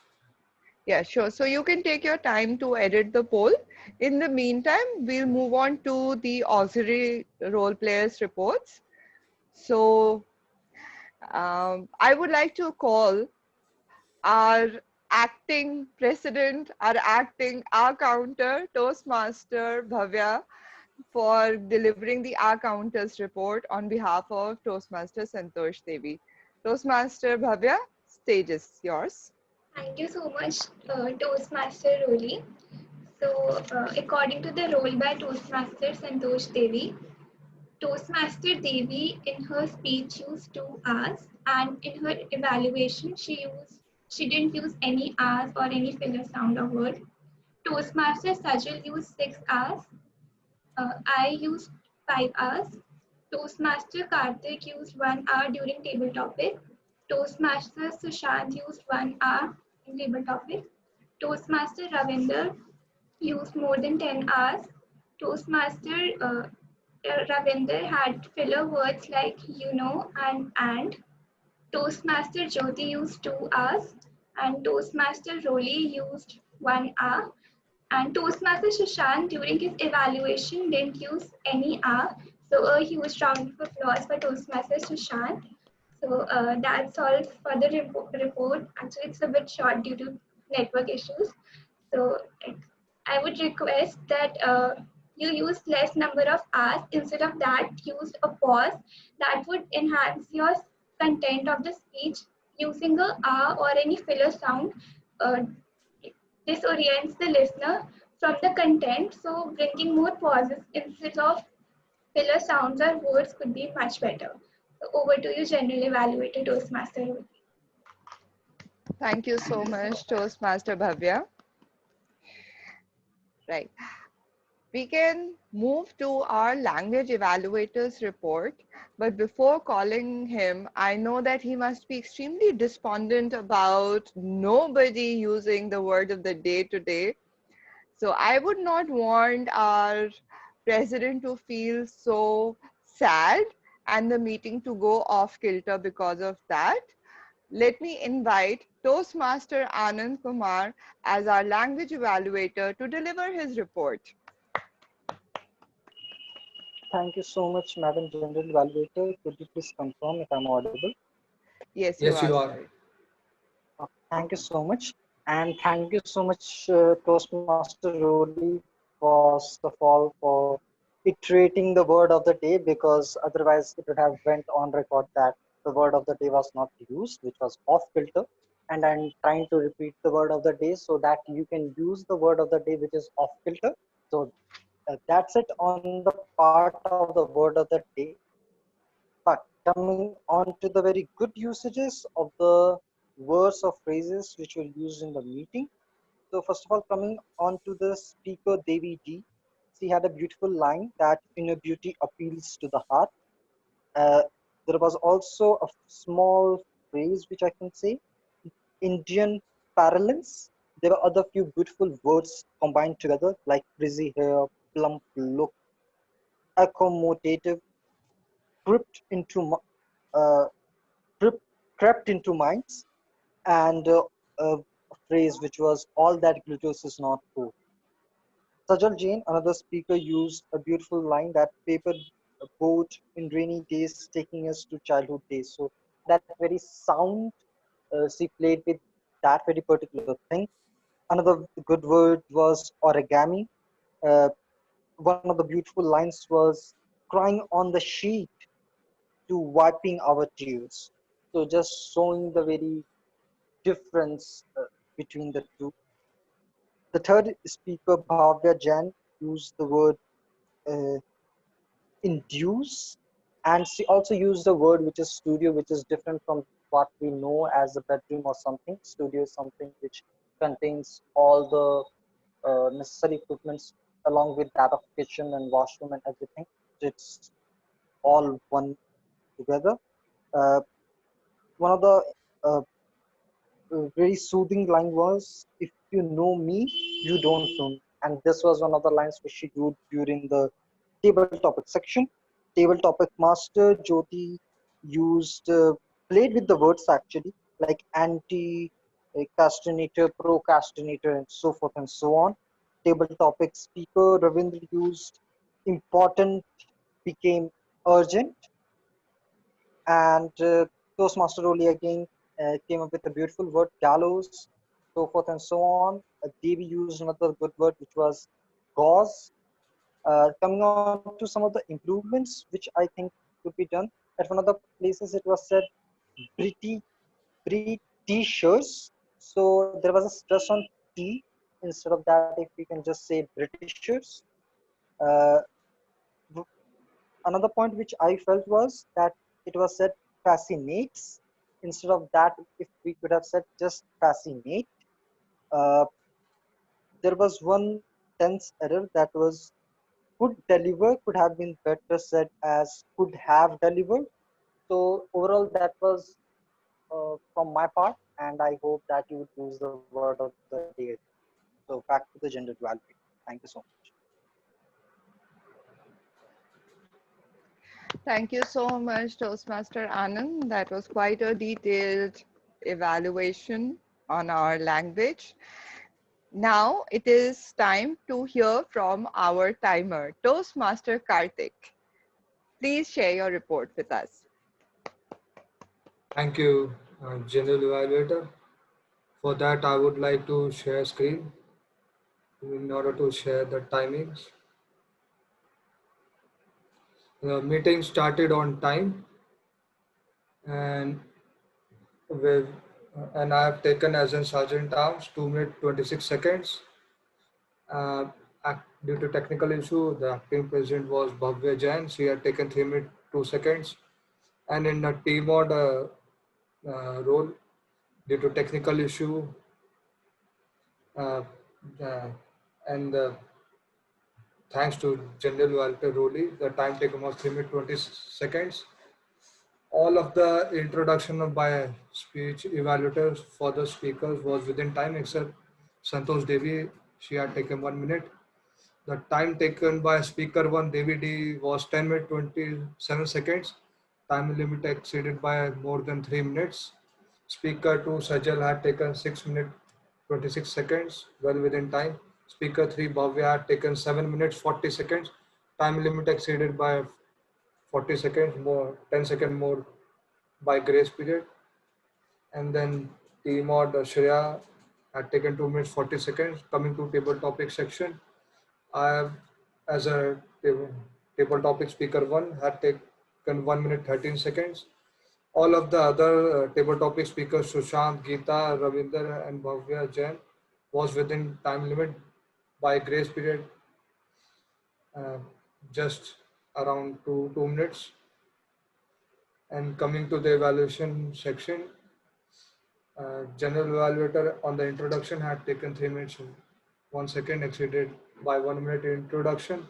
yeah, sure. So you can take your time to edit the poll. In the meantime, we'll move on to the auxiliary role players reports. So I would like to call our acting president, our counter, Toastmaster Bhavya, for delivering the our counters report on behalf of Toastmaster Santosh Devi. Toastmaster Bhavya, stage is yours. Thank you so much, Toastmaster Roli. So, according to the role by Toastmaster Santosh Devi, Toastmaster Devi in her speech used 2 hours, and in her evaluation she didn't use any hours or any filler sound or word. Toastmaster Sajal used 6 hours. I used 5 hours. Toastmaster Karthik used 1 hour during table topic. Toastmaster Sushant used 1 hour in table topic. Toastmaster Ravinder used more than 10 hours. Toastmaster Ravinder had filler words like you know and. Toastmaster Jyoti used 2 hours, and Toastmaster Roli used 1 hour. And Toastmaster Shashank during his evaluation didn't use any hour. So a huge round of applause for Toastmaster Shashank. So that's all for the report. Actually, it's a bit short due to network issues. So I would request that you use less number of hours. Instead of that, use a pause that would enhance your content of the speech. Using a or any filler sound uh, disorients the listener from the content. So bringing more pauses instead of filler sounds or words could be much better. So over to you, General Evaluator Toastmaster. Thank you so much, Toastmaster Bhavya. Right. We can move to our language evaluator's report, but before calling him, I know that he must be extremely despondent about nobody using the word of the day today. So I would not want our president to feel so sad and the meeting to go off kilter because of that. Let me invite Toastmaster Anand Kumar as our language evaluator to deliver his report. Thank you so much, Madam General Evaluator. Could you please confirm if I'm audible? Yes, you Yes, are, you are. sir. Thank you so much. And thank you so much, Toastmaster Roli, first of all, for iterating the word of the day, because otherwise it would have went on record that the word of the day was not used, which was off filter. And I'm trying to repeat the word of the day so that you can use the word of the day, which is off filter. So that's it on the part of the word of the day. But coming on to the very good usages of the words or phrases which were used in the meeting. So first of all, coming on to the speaker Devi Ji, she had a beautiful line that inner beauty appeals to the heart. There was also a small phrase which I can say, Indian parlance. There were other few beautiful words combined together like frizzy hair, plump look, accommodative, crept into uh, crept, crept into minds, and a phrase which was all that glitters is not gold. Sajal Jain, another speaker, used a beautiful line that paper boat in rainy days taking us to childhood days. So that very sound she played with that very particular thing. Another good word was origami. Uh, One of the beautiful lines was crying on the sheet to wiping our tears. So just showing the very difference between the two. The third speaker, Bhavya Jain, used the word uh, induce, and she also used a word which is studio, which is different from what we know as a bedroom or something. Studio is something which contains all the necessary equipments along with that of kitchen and washroom and everything. So it's all one together. Uh, One of the very soothing line was, if you know me, you don't know me. And this was one of the lines which she used during the table topic section. Table topic master Jyoti used, played with the words actually, like anti castinator, procrastinator, and so forth and so on. Table topic speaker Ravindra used important became urgent, and Toastmaster Oli again came up with a beautiful word, gallows, so forth and so on. Devi used another good word, which was gauze. Coming on to some of the improvements, which I think could be done. At one of the places, it was said Briti, Britishers. So there was a stress on T. Instead of that, if we can just say Britishers. Uh, Another point which I felt was that it was said fascinates. Instead of that, if we could have said just fascinate. Uh, there was one tense error, that was could deliver could have been better said as could have delivered. So overall, that was from my part, and I hope that you would use the word of the day. So back to the gender duality. Thank you so much. Thank you so much, Toastmaster Anand. That was quite a detailed evaluation on our language. Now it is time to hear from our timer, Toastmaster Karthik. Please share your report with us. Thank you, General Evaluator. For that, I would like to share screen in order to share the timings. The meeting started on time, and with and I have taken as in Sergeant Arms 2 minutes 26 seconds. Due to technical issue, the acting president was Bhavya Jain. She had taken 3 minutes 2 seconds. And in the TMoD role, due to technical issue, uh, uh, and thanks to General Walter Rowley, the time taken was 3 minutes 20 seconds. All of the introduction by speech evaluators for the speakers was within time except Santosh Devi. She had taken 1 minute. The time taken by speaker 1 Devi D was 10 minutes 27 seconds. Time limit exceeded by more than 3 minutes. Speaker 2 Sajal had taken 6 minutes 26 seconds, well within time. Speaker 3 Bhavya had taken 7 minutes 40 seconds. Time limit exceeded by 40 seconds, more 10 seconds more by grace period. And then TMoD Shreya had taken 2 minutes 40 seconds. Coming to table topic section, I have as a table topic speaker 1 had taken 1 minute 13 seconds. All of the other table topic speakers, Sushant, Geeta, Ravinder, and Bhavya Jain, was within time limit by grace period, uh, just around two minutes. And coming to the evaluation section, general evaluator on the introduction had taken 3 minutes 1 second, exceeded by 1 minute introduction.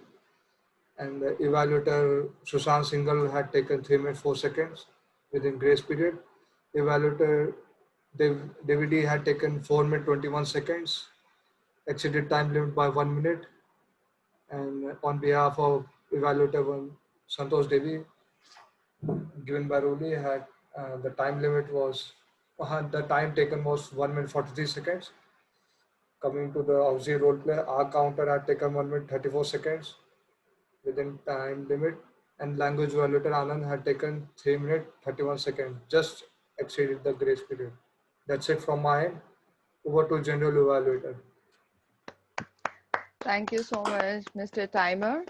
And the evaluator Sushant Singhal had taken 3 minutes 4 seconds within grace period. Evaluator David had taken 4 minutes 21 seconds, exceeded time limit by 1 minute. And on behalf of evaluator one, Santosh Devi, given by Roli, had the time limit was the time taken was 1 minute 43 seconds. Coming to the auxiliary role play, our counter had taken 1 minute 34 seconds within time limit, and language evaluator Anand had taken 3 minutes 31 seconds, just exceeded the grace period. That's it from my end. Over to general evaluator. Thank you so much, Mr. Timer.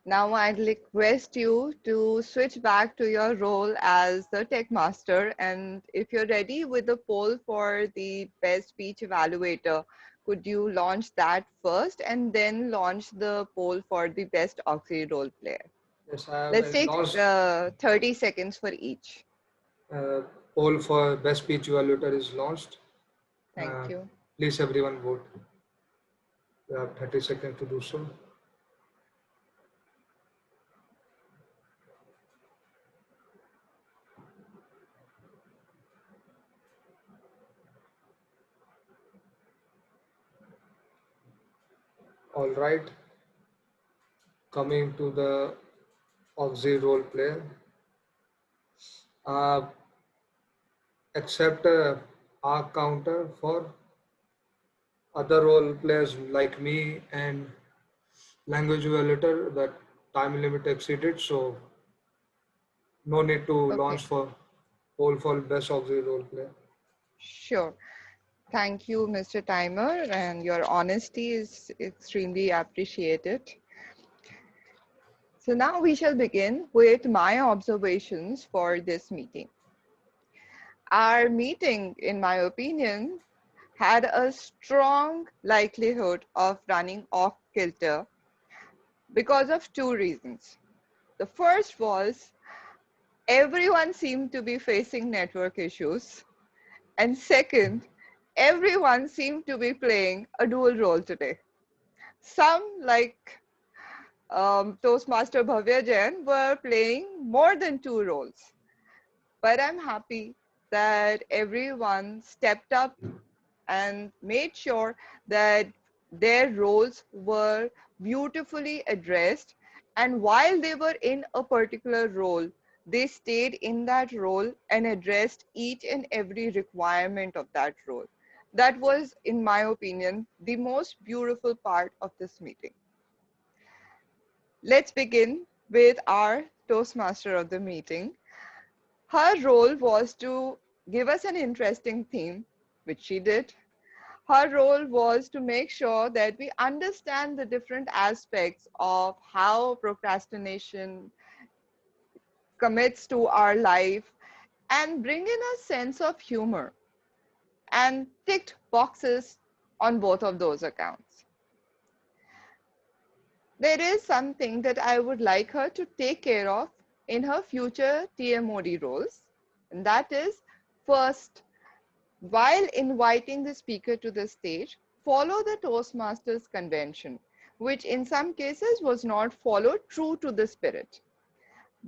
Now I'd request you to switch back to your role as the tech master, and if you're ready with the poll for the best speech evaluator, could you launch that first and then launch the poll for the best auxiliary role player? Yes, I have Let's take launched 30 seconds for each. poll for best speech evaluator is launched. Thank you. Please everyone vote. You have 30 seconds to do so. All right. Coming to the auxiliary role player. Accept our counter for other role players like me and language evaluator. That time limit exceeded, so no need to launch for poll for best auxiliary role player. Sure. Thank you, Mr. Timer, and your honesty is extremely appreciated. So now we shall begin with my observations for this meeting. Our meeting, in my opinion, had a strong likelihood of running off kilter because of two reasons. The first was everyone seemed to be facing network issues. And second, everyone seemed to be playing a dual role today. Some, like Toastmaster Bhavya Jain were playing more than 2 roles. But I'm happy that everyone stepped up and made sure that their roles were beautifully addressed. And while they were in a particular role, they stayed in that role and addressed each and every requirement of that role. That was, in my opinion, the most beautiful part of this meeting. Let's begin with our Toastmaster of the meeting. Her role was to give us an interesting theme, which she did. Her role was to make sure that we understand the different aspects of how procrastination commits to our life and bring in a sense of humor, and ticked boxes on both of those accounts. There is something that I would like her to take care of in her future TMoD roles, and that is, first, while inviting the speaker to the stage, follow the Toastmasters convention, which in some cases was not followed true to the spirit.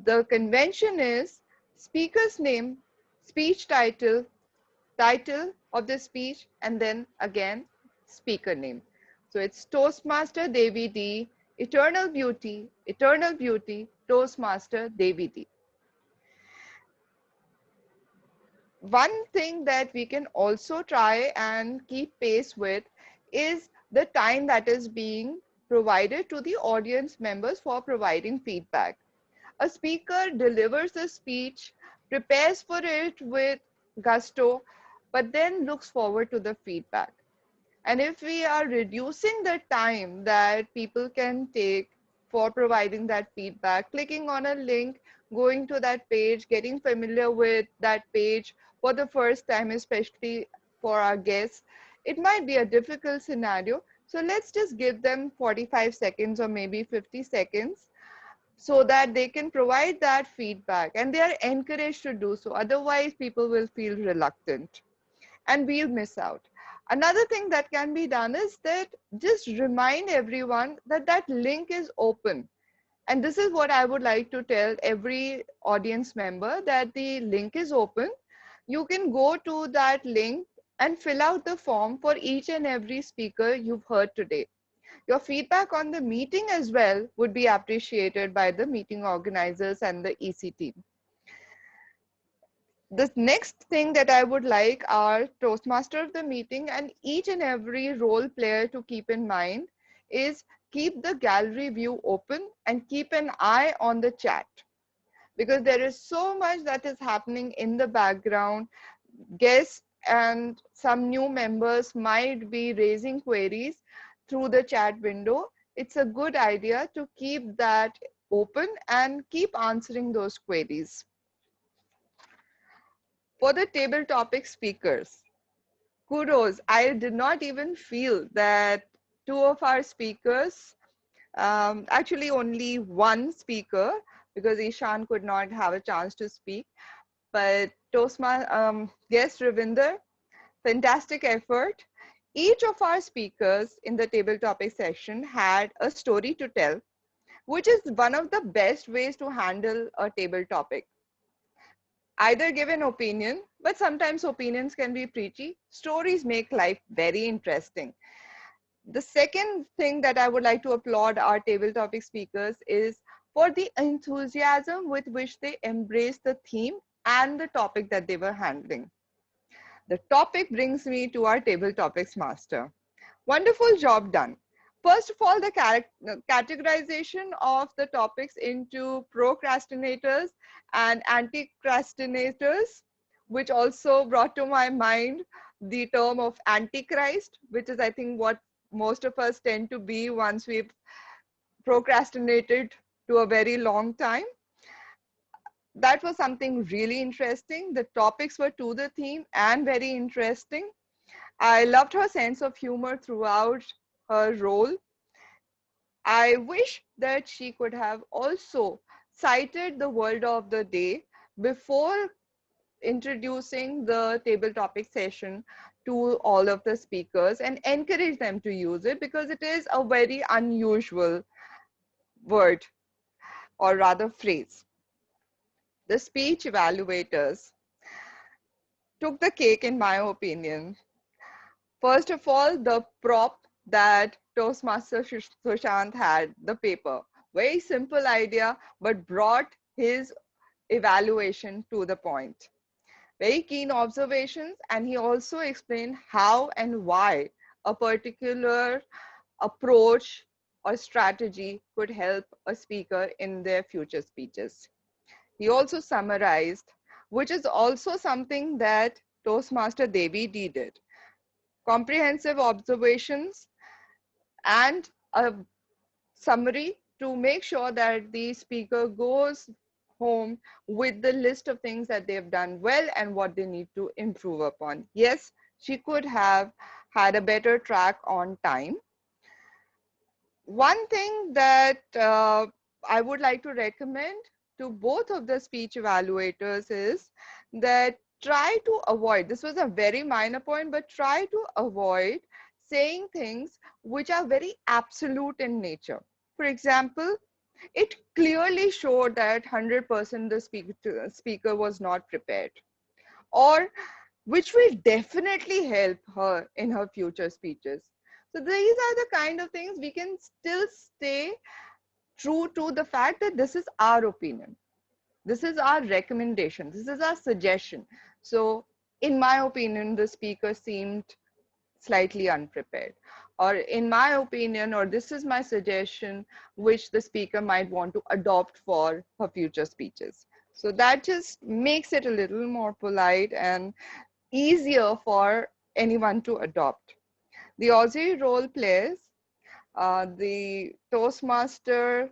The convention is speaker's name, speech title, title of the speech, and then again speaker name. So it's Toastmaster Devi D, Eternal Beauty, Toastmaster Devi D. One thing that we can also try and keep pace with is the time that is being provided to the audience members for providing feedback. A speaker delivers a speech, prepares for it with gusto, but then looks forward to the feedback. And if we are reducing the time that people can take for providing that feedback, clicking on a link, going to that page, getting familiar with that page for the first time, especially for our guests, it might be a difficult scenario. So let's just give them 45 seconds or maybe 50 seconds so that they can provide that feedback, and they are encouraged to do so. Otherwise, people will feel reluctant and we'll miss out. Another thing that can be done is that just remind everyone that that link is open. And this is what I would like to tell every audience member, that the link is open. You can go to that link and fill out the form for each and every speaker you've heard today. Your feedback on the meeting as well would be appreciated by the meeting organizers and the EC team. The next thing that I would like our Toastmaster of the meeting and each and every role player to keep in mind is keep the gallery view open and keep an eye on the chat, because there is so much that is happening in the background. Guests and some new members might be raising queries through the chat window. It's a good idea to keep that open and keep answering those queries. For the table topic speakers, kudos. I did not even feel that two of our speakers, actually only one speaker, because Ishan could not have a chance to speak, but guest Ravinder, fantastic effort. Each of our speakers in the table topic session had a story to tell, which is one of the best ways to handle a table topic. Either give an opinion, but sometimes opinions can be preachy. Stories make life very interesting. The second thing that I would like to applaud our table topic speakers is for the enthusiasm with which they embrace the theme and the topic that they were handling. The topic brings me to our table topics master. Wonderful job done. First of all, the categorization of the topics into procrastinators and anti-crastinators, which also brought to my mind the term of antichrist, which is, I think, what most of us tend to be once we've procrastinated to a very long time. That was something really interesting. The topics were to the theme and very interesting. I loved her sense of humor throughout her role. I wish that she could have also cited the word of the day before introducing the table topic session to all of the speakers and encourage them to use it, because it is a very unusual word, or rather phrase. The speech evaluators took the cake, in my opinion. First of all, the prop that Toastmaster Sushant had, the paper. Very simple idea, but brought his evaluation to the point. Very keen observations, and he also explained how and why a particular approach or strategy could help a speaker in their future speeches. He also summarized, which is also something that Toastmaster Devi did. Comprehensive observations and a summary to make sure that the speaker goes home with the list of things that they've done well and what they need to improve upon. Yes, she could have had a better track on time. One thing that I would like to recommend to both of the speech evaluators is that try to avoid, this was a very minor point, but try to avoid saying things which are very absolute in nature. For example, it clearly showed that 100% the speaker was not prepared, or which will definitely help her in her future speeches. So these are the kind of things we can still stay true to the fact that this is our opinion. This is our recommendation. This is our suggestion. So in my opinion, the speaker seemed slightly unprepared. Or in my opinion, or this is my suggestion, which the speaker might want to adopt for her future speeches. So that just makes it a little more polite and easier for anyone to adopt. The Aussie role players, the Toastmaster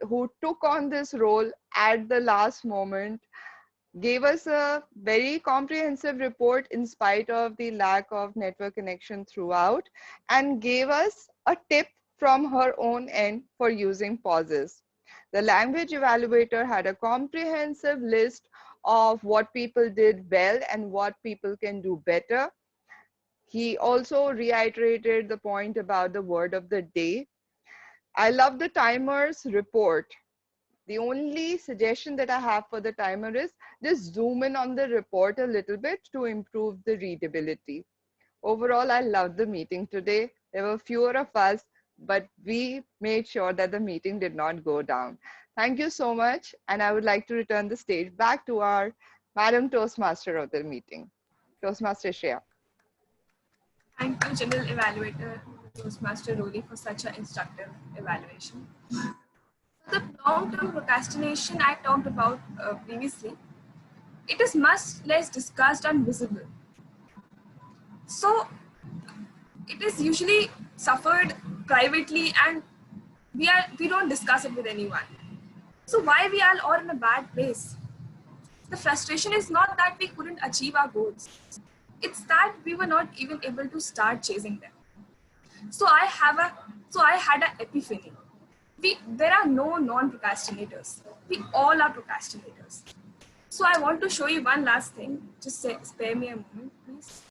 who took on this role at the last moment, gave us a very comprehensive report in spite of the lack of network connection throughout, and gave us a tip from her own end for using pauses. The language evaluator had a comprehensive list of what people did well and what people can do better. He also reiterated the point about the word of the day. I love the timer's report. The only suggestion that I have for the timer is just zoom in on the report a little bit to improve the readability. Overall, I loved the meeting today. There were fewer of us, but we made sure that the meeting did not go down. Thank you so much. And I would like to return the stage back to our Madam Toastmaster of the meeting, Toastmaster Shreya. Thank you, General Evaluator Toastmaster Roli, for such an instructive evaluation. The long-term procrastination I talked about previously, it is much less discussed and visible. So it is usually suffered privately, and we don't discuss it with anyone. So why we are all in a bad place? The frustration is not that we couldn't achieve our goals. It's that we were not even able to start chasing them. So I had an epiphany. There are no non-procrastinators. We all are procrastinators. So I want to show you one last thing. Just spare me a moment, please.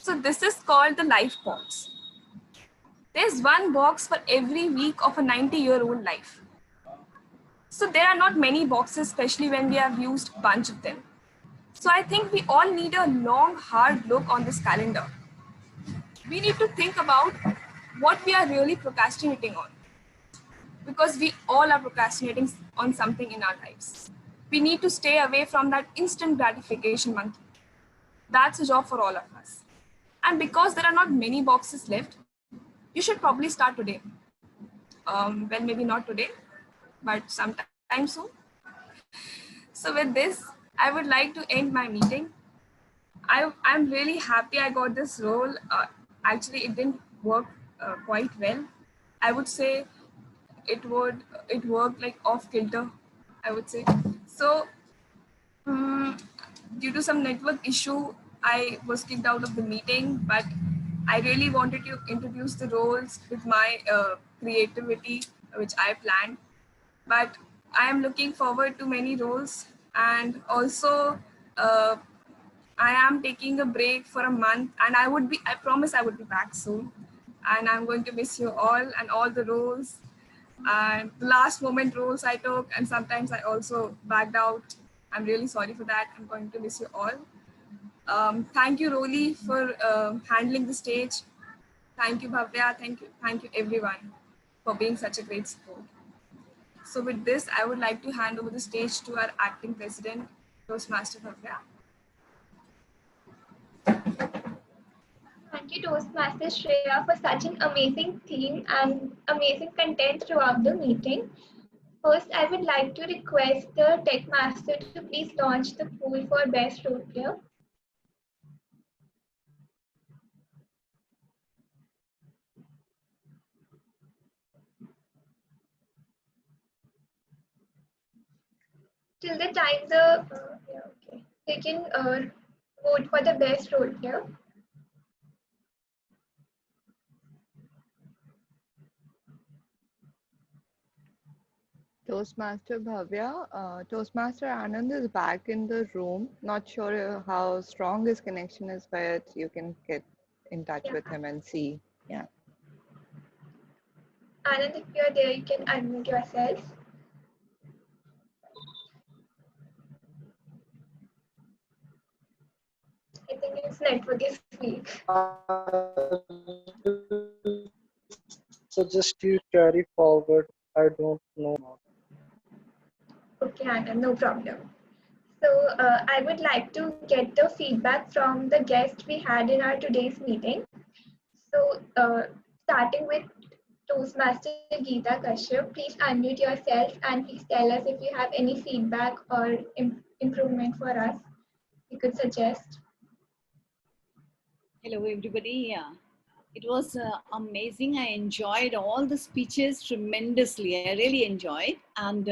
So this is called the life box. There's one box for every week of a 90-year-old life. So there are not many boxes, especially when we have used a bunch of them. So I think we all need a long, hard look on this calendar. we need to think about what we are really procrastinating on, because we all are procrastinating on something in our lives. We need to stay away from that instant gratification monkey. That's a job for all of us. And because there are not many boxes left, you should probably start today. Well, maybe not today, but sometime soon. So with this, I would like to end my meeting. I'm really happy I got this role. Actually, it didn't work quite well. I would say it worked like off kilter, I would say. So um, due to some network issue, I was kicked out of the meeting, but I really wanted to introduce the roles with my creativity, which I planned. But I am looking forward to many roles, and also uh, I am taking a break for a month, and I promise I would be back soon. And I'm going to miss you all and all the roles and the last moment roles I took, and sometimes I also backed out. I'm really sorry for that. I'm going to miss you all. Thank you, Roli, for handling the stage. Thank you, Bhavya. Thank you everyone for being such a great support. So with this, I would like to hand over the stage to our acting president, Toastmaster Bhavya. Thank you, Toastmaster Shreya, for such an amazing theme and amazing content throughout the meeting. First, I would like to request the Tech Master to please launch the poll for Best Role Player. Till the time they can vote for the Best Role Player. Toastmaster Bhavya, Toastmaster Anand is back in the room. Not sure how strong his connection is, but you can get in touch with him and see. Yeah. Anand, if you are there, you can unmute yourself. I think his network is weak. Suggest you carry forward. I don't know. Okay, Anand, no problem. So I would like to get the feedback from the guest we had in our today's meeting. So starting with Toastmaster Geeta Kashyap, please unmute yourself and please tell us if you have any feedback or improvement for us you could suggest. Hello, everybody. Yeah, it was amazing. I enjoyed all the speeches tremendously. I really enjoyed. And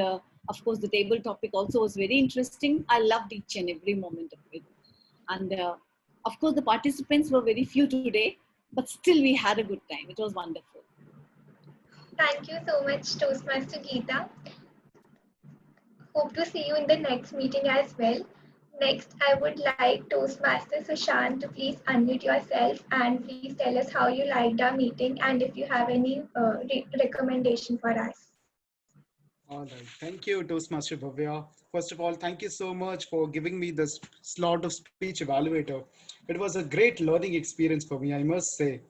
of course, the table topic also was very interesting. I loved each and every moment of it. And of course, the participants were very few today, but still we had a good time. It was wonderful. Thank you so much, Toastmaster Geeta. Hope to see you in the next meeting as well. Next, I would like Toastmaster Sushant to please unmute yourself and please tell us how you liked our meeting and if you have any recommendation for us. All right. Thank you, Toastmaster Bhavya. First of all, thank you so much for giving me this slot of speech evaluator. It was a great learning experience for me, I must say.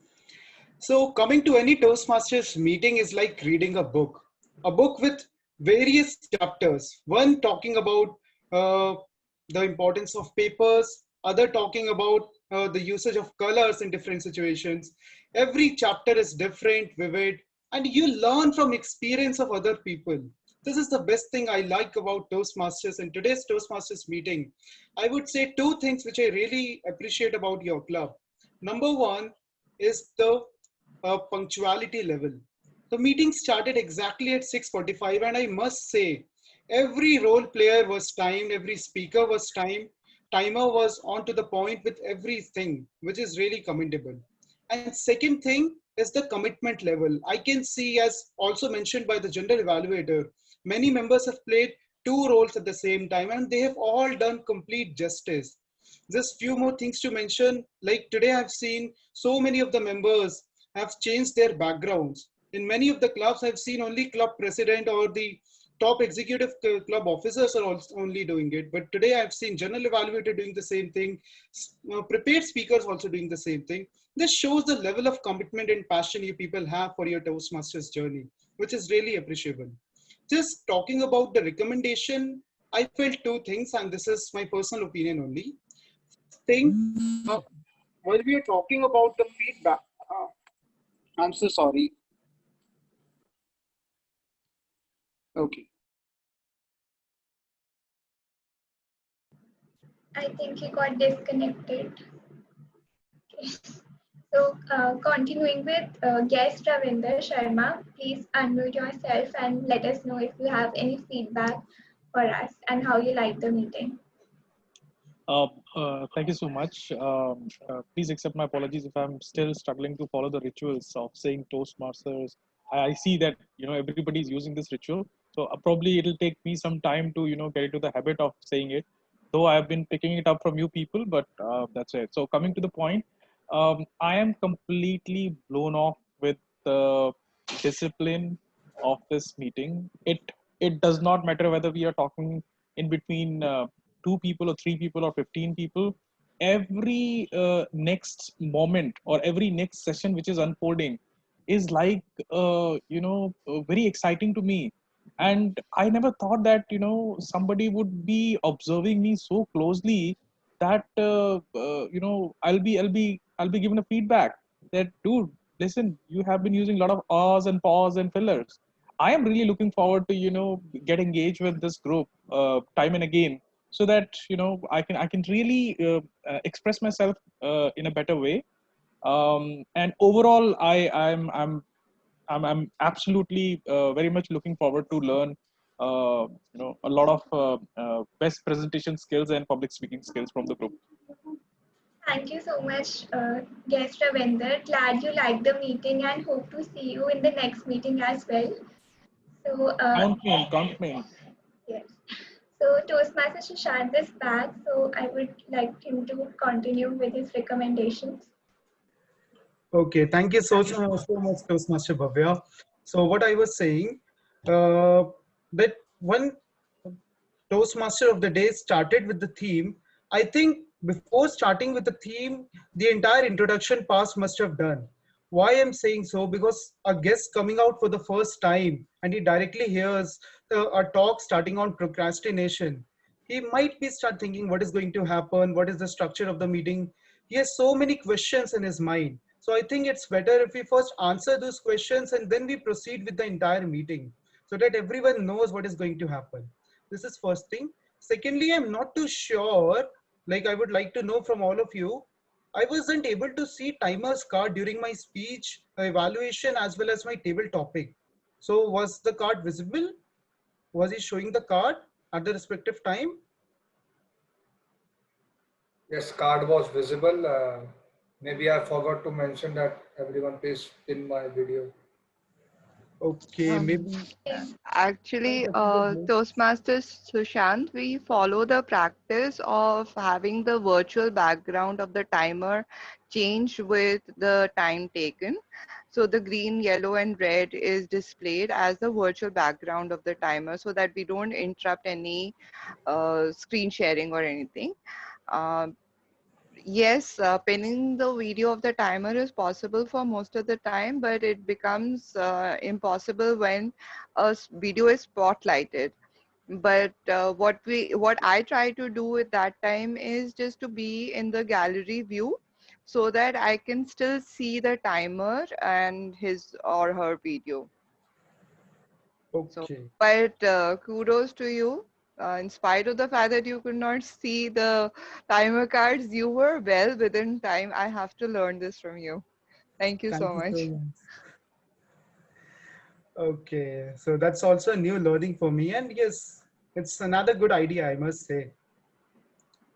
So coming to any Toastmasters meeting is like reading a book with various chapters. One talking about uh, the importance of papers, other talking about the usage of colors in different situations. Every chapter is different, vivid, and you learn from experience of other people. This is the best thing I like about Toastmasters. In today's Toastmasters meeting, I would say two things which I really appreciate about your club. Number one is the punctuality level. The meeting started exactly at 6:45, and I must say, every role player was timed, every speaker was timed, timer was on to the point with everything, which is really commendable. And second thing is the commitment level. I can see, as also mentioned by the general evaluator, many members have played two roles at the same time, and they have all done complete justice. Just few more things to mention. Like today, I've seen so many of the members have changed their backgrounds. In many of the clubs, I've seen only club president or the top executive club officers are also only doing it, but today I've seen general evaluator doing the same thing, prepared speakers also doing the same thing. This shows the level of commitment and passion you people have for your Toastmasters journey, which is really appreciable. Just talking about the recommendation, I felt two things, and this is my personal opinion only. Thing, while we are talking about the feedback, I'm so sorry. Okay. I think he got disconnected. Okay. So continuing with guest Ravinder Sharma, please unmute yourself and let us know if you have any feedback for us and how you like the meeting. Thank you so much. Please accept my apologies if I'm still struggling to follow the rituals of saying Toastmasters. I see that everybody is using this ritual, so probably it'll take me some time to get into the habit of saying it. Though I have been picking it up from you people, but that's it. So coming to the point, I am completely blown off with the discipline of this meeting. It does not matter whether we are talking in between. Two people or three people or 15 people, every next moment or every next session which is unfolding is like very exciting to me. And I never thought that somebody would be observing me so closely that I'll be given a feedback that, dude, listen, you have been using a lot of ahs and pause and fillers. I am really looking forward to get engaged with this group time and again, so that I can really express myself in a better way. And overall, I'm absolutely very much looking forward to learn a lot of best presentation skills and public speaking skills from the group. Thank you so much, guest Ravinder. Glad you liked the meeting and hope to see you in the next meeting as well. So, Count me in. yes. So Toastmaster Shashank is back, so I would like him to continue with his recommendations. Okay, thank you so much, Toastmaster Bhavya. So what I was saying, that when Toastmaster of the day started with the theme, I think before starting with the theme, the entire introduction pass must have done. Why I'm saying so? Because a guest coming out for the first time and he directly hears a talk starting on procrastination, he might be start thinking what is going to happen, what is the structure of the meeting. He has so many questions in his mind. So I think it's better if we first answer those questions and then we proceed with the entire meeting so that everyone knows what is going to happen. This is first thing. Secondly, I'm not too sure, like I would like to know from all of you, I wasn't able to see timer's card during my speech evaluation as well as my table topic. So was the card visible? Was he showing the card at the respective time? Yes, card was visible. Maybe I forgot to mention that everyone please pin my video. Okay, maybe. Actually, Toastmasters Sushant, we follow the practice of having the virtual background of the timer change with the time taken. So the green, yellow, and red is displayed as the virtual background of the timer so that we don't interrupt any screen sharing or anything. Um Yes, pinning the video of the timer is possible for most of the time, but it becomes impossible when video is spotlighted. But what I try to do at that time is just to be in the gallery view so that I can still see the timer and his or her video. So, Okay. but kudos to you. In spite of the fact that you could not see the timer cards, you were well within time. I have to learn this from you. Thank you Thank so you so much. much. Okay, so that's also a new learning for me. And yes, it's another good idea, I must say,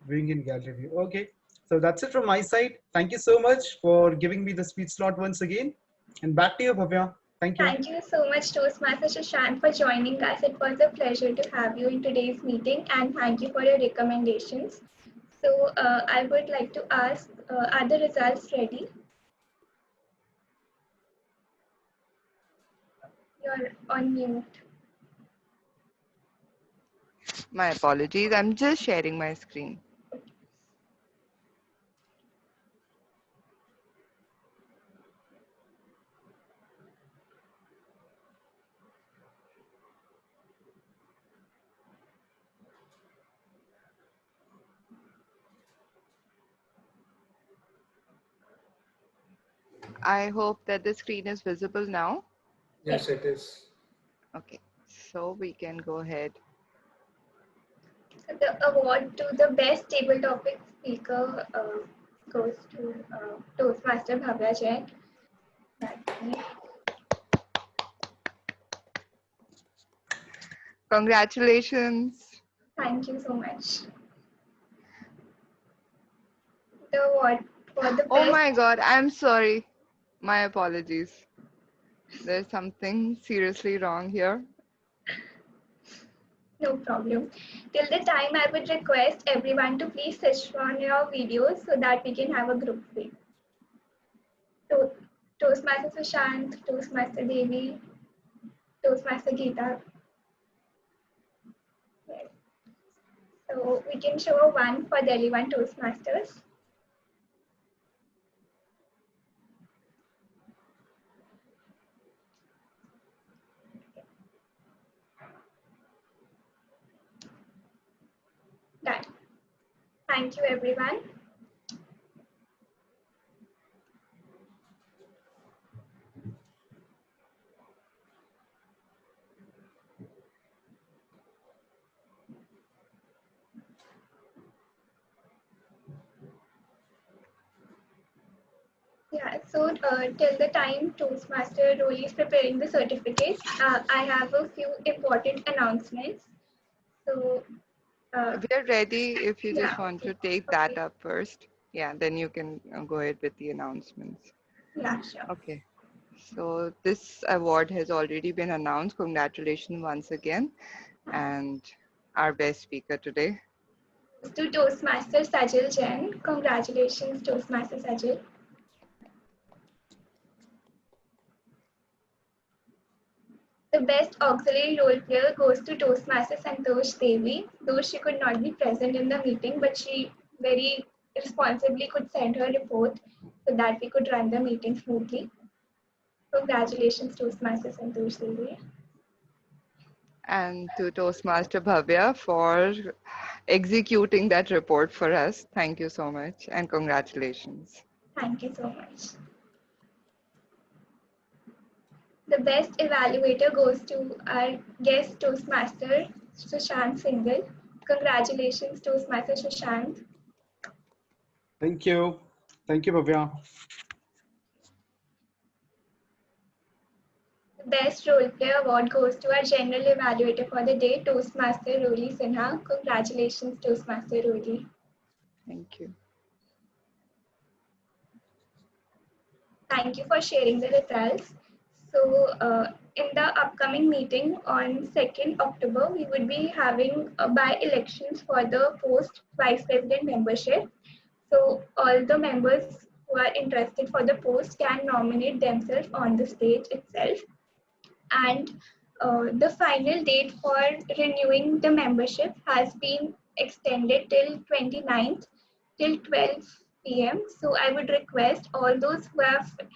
being in gallery view. Okay, so that's it from my side. Thank you so much for giving me the speech slot once again. And back to you, Bhavya. Thank you. Thank you so much, Toastmaster Shashank, for joining us. It was a pleasure to have you in today's meeting, and thank you for your recommendations. So I would like to ask, are the results ready? You're on mute. My apologies. I'm just sharing my screen. I hope that the screen is visible now. Yes, it is. Okay, so we can go ahead. The award to the best table topic speaker goes to Toastmaster Bhavya Jain. That's me. Congratulations. Thank you so much. The award for the Oh best. my God, I'm sorry. My apologies. There's something seriously wrong here. No problem. Till the time, I would request everyone to please switch on your videos so that we can have a group feel. Toastmaster Sushant, Toastmaster Devi, Toastmaster Geeta. Yes. So we can show a 1 for Delhi 1 Toastmasters. Done. Thank you, everyone. Yeah, so till the time Toastmaster Roli is preparing the certificates, I have a few important announcements. So We are ready if you just yeah, want okay. to take that up first. Yeah, then you can go ahead with the announcements. Yeah, sure. Okay. So this award has already been announced. Congratulations once again. And our best speaker today. To Toastmaster Sajil Jain. Congratulations, Toastmaster Sajil. The best auxiliary role player goes to Toastmaster Santosh Devi. Though she could not be present in the meeting, but she very responsibly could send her report so that we could run the meeting smoothly. Congratulations, Toastmaster Santosh Devi. And to Toastmaster Bhavya for executing that report for us. Thank you so much and congratulations. Thank you so much. The best evaluator goes to our guest Toastmaster, Sushant Singhal. Congratulations, Toastmaster Sushant. Thank you. Thank you, Bhavya. The best role player award goes to our general evaluator for the day, Toastmaster Roli Sinha. Congratulations, Toastmaster Roli. Thank you. Thank you for sharing the results. So in the upcoming meeting on 2nd October, we would be having by-elections for the post Vice President membership. So all the members who are interested for the post can nominate themselves on the stage itself. And the final date for renewing the membership has been extended till 29th till 12 p.m. So I would request all those who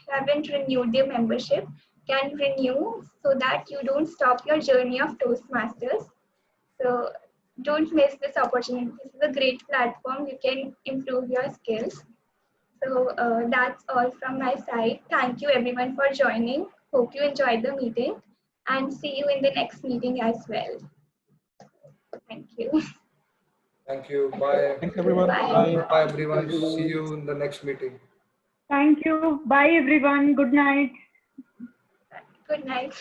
haven't renewed their membership can renew so that you don't stop your journey of Toastmasters. So don't miss this opportunity. This is a great platform. You can improve your skills. So that's all from my side. Thank you everyone for joining. Hope you enjoyed the meeting and see you in the next meeting as well. Thank you. Thank you. Bye. Thanks, everyone. Bye. Bye. Bye, everyone. See you in the next meeting. Thank you. Bye, everyone. Good night. Good night.